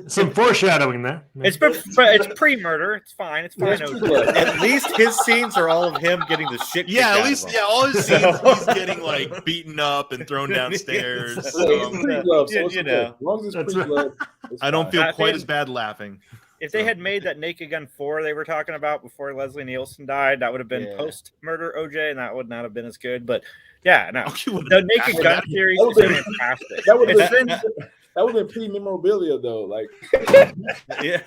Some foreshadowing there. It's pre-murder. It's fine. It's fine. At least his scenes are all of him getting the shit. Yeah, kicked at out least of him. all his scenes he's getting like beaten up and thrown downstairs. It's pre-love, so you know. as long as it's pre-love, I don't feel quite as bad laughing. If they had made that Naked Gun 4 they were talking about before Leslie Nielsen died, that would have been post-murder OJ, and that would not have been as good. But yeah, no, the Naked Gun series is fantastic. That would have been pre-memorabilia though. Like, yeah.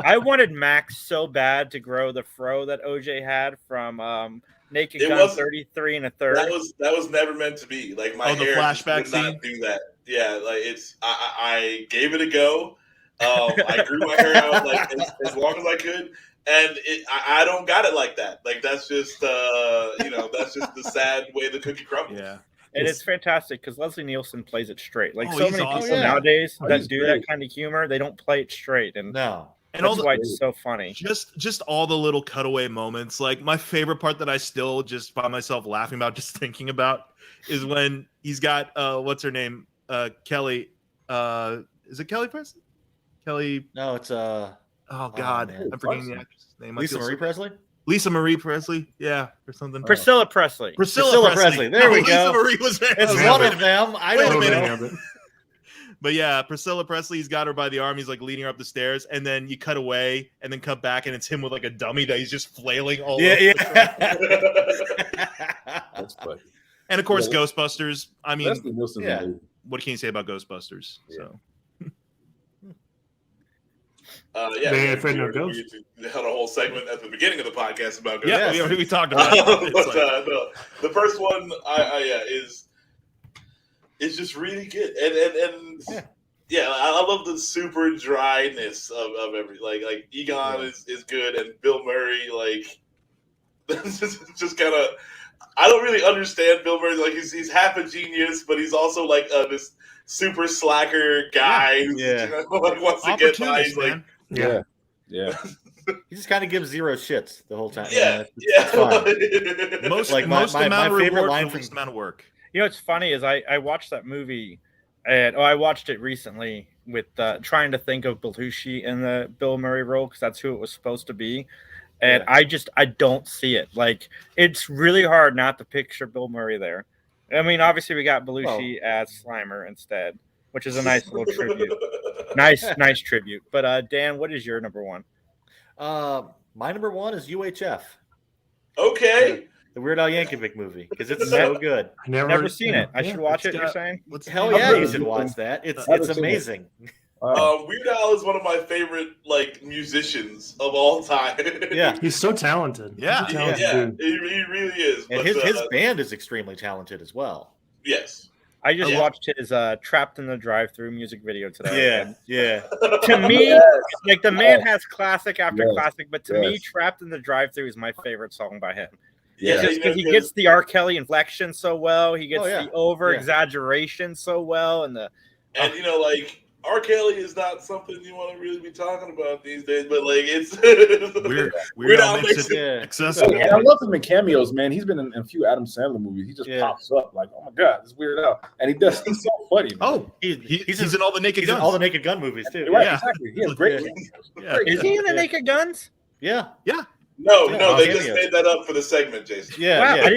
I wanted Max so bad to grow the fro that OJ had from Naked Gun 33 and a third. That was never meant to be. Like my hair flashback would not do that. Yeah, like it's. I gave it a go. I grew my hair out like as long as I could, and I don't got it like that. Like that's just that's just the sad way the cookie crumbles. Yeah. And it's fantastic because Leslie Nielsen plays it straight. Like so many awesome. people nowadays that do that kind of humor, they don't play it straight, and that's why it's so funny. Just all the little cutaway moments. Like my favorite part that I still just find myself laughing about, just thinking about, is when he's got what's her name, Kelly. Is it Kelly Preston? Kelly? No, it's oh God, I'm forgetting the actress's name. Lisa Marie Presley. Lisa Marie Presley, yeah, or something. Priscilla Presley. Priscilla Presley. There we go. Lisa Marie was there. It's one of them. I don't know. But yeah, Priscilla Presley, he's got her by the arm. He's like leading her up the stairs, and then you cut away, and then cut back, and it's him with like a dummy that he's just flailing all over. Yeah. That's funny. And of course, Ghostbusters. I mean, yeah. What can you say about Ghostbusters? Yeah. So. We had a whole segment at the beginning of the podcast about Ghostbusters. Yeah, we talked about it. The first one, is just really good, and I love the super dryness of every like Egon is good, and Bill Murray just kind of. I don't really understand Bill Murray. Like he's half a genius, but he's also like this super slacker guy who wants to get by. Like, yeah. He just kind of gives zero shits the whole time. Most my favorite line from amount of work. You know what's funny is I watched that movie, and I watched it recently with trying to think of Belushi in the Bill Murray role because that's who it was supposed to be. And I don't see it. Like, it's really hard not to picture Bill Murray there. I mean, obviously, we got Belushi as Slimer instead, which is a nice little tribute. Nice tribute. But, Dan, what is your number one? My number one is UHF. Okay. The Weird Al Yankovic movie, because it's so good. I never seen it. I should watch it, you're saying? Hell yeah, you should watch that. It's amazing. Weird Al is one of my favorite musicians of all time. Yeah, he's so talented. Yeah, he really is. And his band is extremely talented as well. Yes, I just watched his "Trapped in the Drive-Thru" music video today. Yeah. To me, like the man has classic after classic, but to me, "Trapped in the Drive-Thru" is my favorite song by him. Yeah, just because he gets the R. Kelly inflection so well, he gets the over exaggeration so well, and R. Kelly is not something you want to really be talking about these days, but it's Weird Al makes it accessible. And I love him in cameos, man. He's been in a few Adam Sandler movies. He just pops up like, oh my God, this Weird Al, and he's so funny. Man. Oh, he's in all the Naked Guns, all the Naked Gun movies too. Right, exactly. He has great. Is he in the Naked Guns? Yeah. No, they just made that up for the segment, Jason. Yeah, wow, I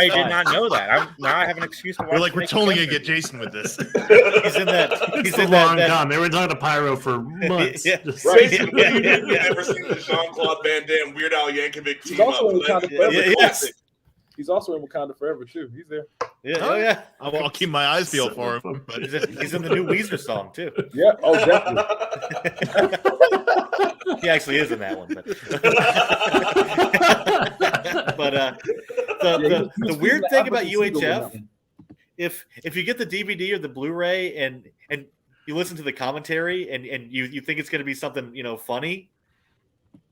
did not know that. Now I have an excuse to watch. We're totally gonna get Jason with this. He's in that. He's in long gone. They were talking to Pyro for months. You've never seen the Jean-Claude Van Damme Weird Al Yankovic team up. He's also in Wakanda Forever too. He's there. Yeah. I'll keep my eyes peeled for him. But he's in the new Weezer song too. Yeah. Oh, definitely. He actually is in that one. But the weird thing about UHF, if you get the DVD or the Blu-ray and you listen to the commentary and you think it's going to be something funny,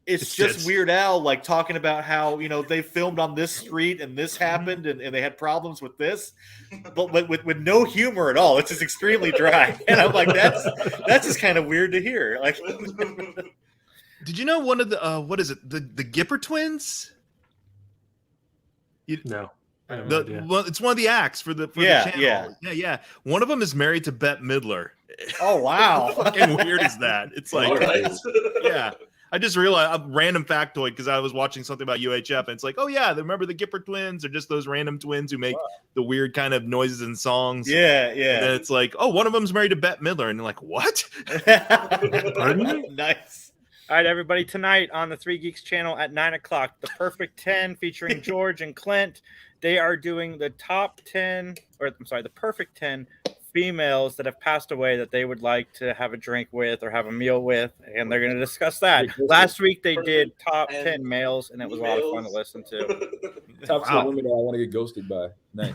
it's just Weird Al talking about how they filmed on this street and this happened and they had problems with this, but with no humor at all. It's just extremely dry, and I'm like, that's just kind of weird to hear. Like, did you know one of the what is it, the Gipper Twins? No. It's one of the acts for the channel. Yeah. One of them is married to Bette Midler. Oh wow! How fucking weird is that? It's like, I just realized a random factoid because I was watching something about UHF and it's like, oh yeah, remember the Gipper Twins or just those random twins who make the weird kind of noises and songs. Yeah. And then it's like, oh, one of them's married to Bette Midler, and you're like, what? Pardon me? Nice. All right, everybody, tonight on the Three Geeks channel at 9 o'clock, The Perfect 10 featuring George and Clint. They are doing the the Perfect 10 females that have passed away that they would like to have a drink with or have a meal with, and they're going to discuss that. Last week they did top 10 males, and it was a lot of fun to listen to. Top 10 women that I want to get ghosted by. Nice.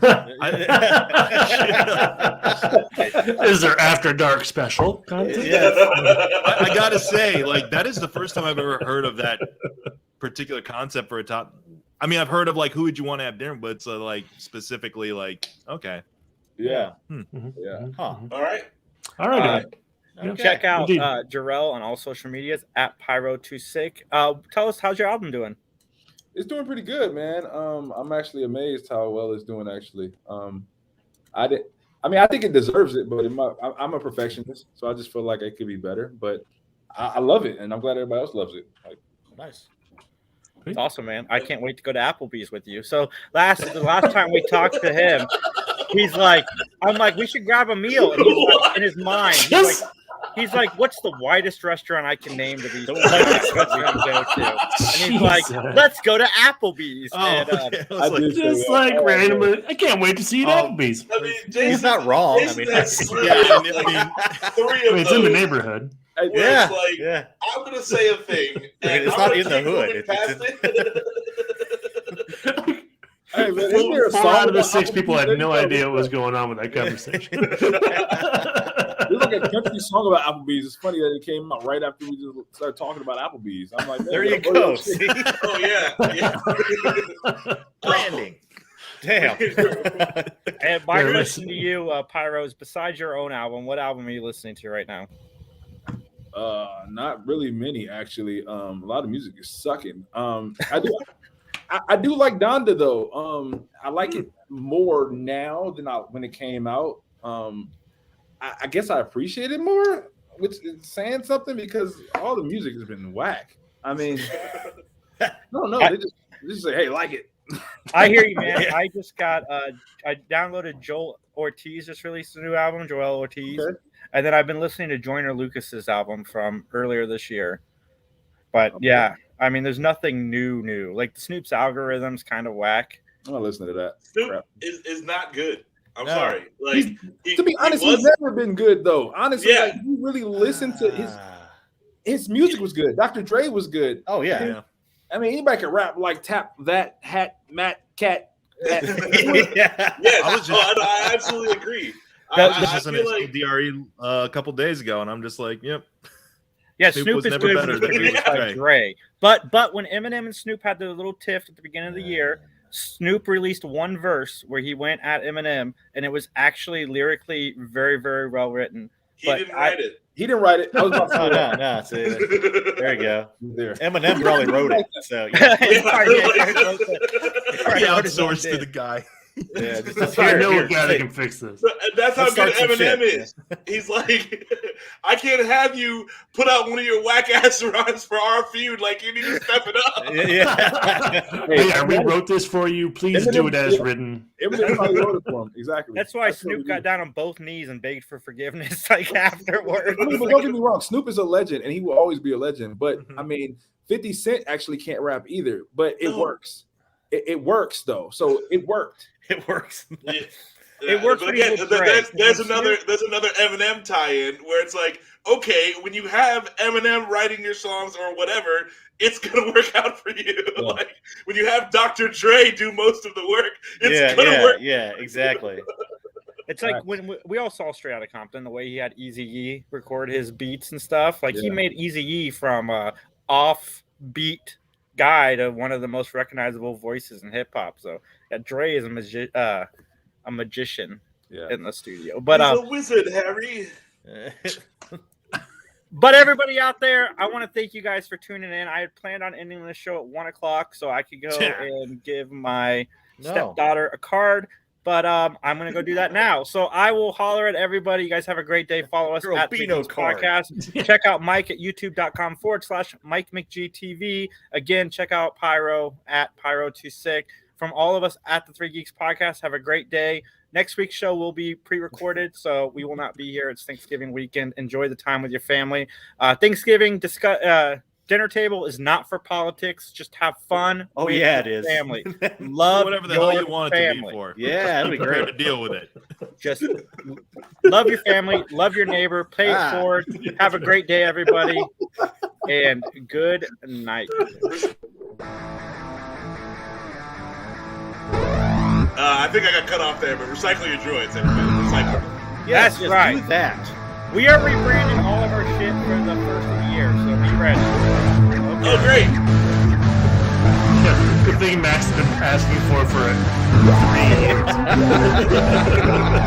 Is there after dark special content? Yes. I gotta say, like, that is the first time I've ever heard of that particular concept for a top. I mean, I've heard of like who would you want to have dinner, but it's like specifically like, okay. Yeah. Yeah. Huh. All right. All right. Okay. Check out Indeed. Jarrell on all social medias at Pyro26. Tell us, how's your album doing? It's doing pretty good, man. I'm actually amazed how well it's doing. Actually, I think it deserves it, but I'm a perfectionist, so I just feel like it could be better. But I love it, and I'm glad everybody else loves it. Like, Nice. It's awesome, man. I can't wait to go to Applebee's with you. So the last time we talked to him, I'm like, we should grab a meal. And he's like, in his mind, he's like, what's the widest restaurant I can name to be the widest restaurant to go to? And he's like, let's go to Applebee's. Just like randomly, I can't wait to see you at Applebee's. I mean, He's not wrong. I mean, it's It's in the neighborhood. Yeah. Like, I'm gonna say a thing. And It's I'm not gonna in the keep hood. moving It's past it. hey, man, isn't there a Four song out of the about 6 people had Applebee's no that you idea know? what was going on with that conversation. There's like a country song about Applebee's. It's funny that it came out right after we just started talking about Applebee's. I'm like, man, There you go. See? Oh yeah. Branding. Damn. And my Yeah, question to you, Pyros, besides your own album, what album are you listening to right now? Not really many actually. A lot of music is sucking. I do like Donda though. I like it more now than when it came out. I guess I appreciate it more, which is saying something because all the music has been whack. I mean, no, they just say, hey, like it. I hear you, man. I just got I downloaded Joel Ortiz just released a new album, Joel Ortiz. Okay. And then I've been listening to Joyner Lucas's album from earlier this year. But yeah, I mean, there's nothing new. Like the Snoop's algorithm's kind of whack. I'm not listening to that. Snoop crap. is not good. I'm No. sorry. Like, To be honest, he's never been good though. Honestly, Yeah. like you really listen to his music was good. Dr. Dre was good. Oh yeah. I mean, anybody can rap like tap that hat, Matt, cat. That. Yeah. Yes. I absolutely agree. I I was just feel listening like to DRE a couple days ago, and I'm just like, yep. Yeah, Snoop Snoop was is never good better with than he was Dre. Dre. But when Eminem and Snoop had their little tiff at the beginning of the year, Snoop released one verse where he went at Eminem, and it was actually lyrically very, very well written. he but didn't write it. He didn't write it. I was about to Oh, say no. See, there you go. there. Eminem probably wrote it. So yeah. He outsourced to the guy. Yeah, just I here, know here, a guy that take- can fix this. And that's how Let's good start some Eminem shit. is. He's like, I can't have you put out one of your whack ass runs for our feud. Like, you need to step it up. Yeah. Hey, I rewrote this for you. Please do it as Yeah. written. Everything probably wrote it for him. Exactly. That's why what Snoop we got do. down on both knees and begged for forgiveness like afterwards. I mean, but don't get me wrong. Snoop is a legend, and he will always be a legend. But I mean, 50 Cent actually can't rap either. But it works. It works though. So it worked. It works. Yeah. It works But when he's again, with Dre. there's another Eminem tie-in where it's like, okay, when you have Eminem writing your songs or whatever, it's gonna work out for you. Yeah. Like when you have Dr. Dre do most of the work, it's gonna work. Yeah, exactly. It's like when we all saw Straight Outta Compton, the way he had Eazy-E record his beats and stuff. Like he Yeah. made Eazy-E from off-beat guy to one of the most recognizable voices in hip hop. So yeah, Dre is a magician Yeah. in the studio. But He's a wizard, Harry. But everybody out there, I want to thank you guys for tuning in. I had planned on ending the show at 1:00 so I could go and give my stepdaughter a card. But I'm gonna go do that now. So I will holler at everybody. You guys have a great day. Follow us at Beano Geeks card. Podcast. Check out Mike at youtube.com/Mike McGTV. Again, check out Pyro at Pyro26. From all of us at the 3 Geeks Podcast, have a great day. Next week's show will be pre-recorded, so we will not be here. It's Thanksgiving weekend. Enjoy the time with your family. Thanksgiving dinner table is not for politics. Just have fun. Oh, with yeah, your it is. Family. Love Whatever the hell your you want it family. to be for. Yeah, that'd be Prepare great. to deal with it. Just love your family, love your neighbor, pay it forward. Have a great day, everybody, and good night. I think I got cut off there, but recycle your droids, everybody. Recycle them. Yes, That's just right. do that. We are rebranding all of our shit for the first of the year, so be ready. Oh, great. Good thing Max has been asking for it.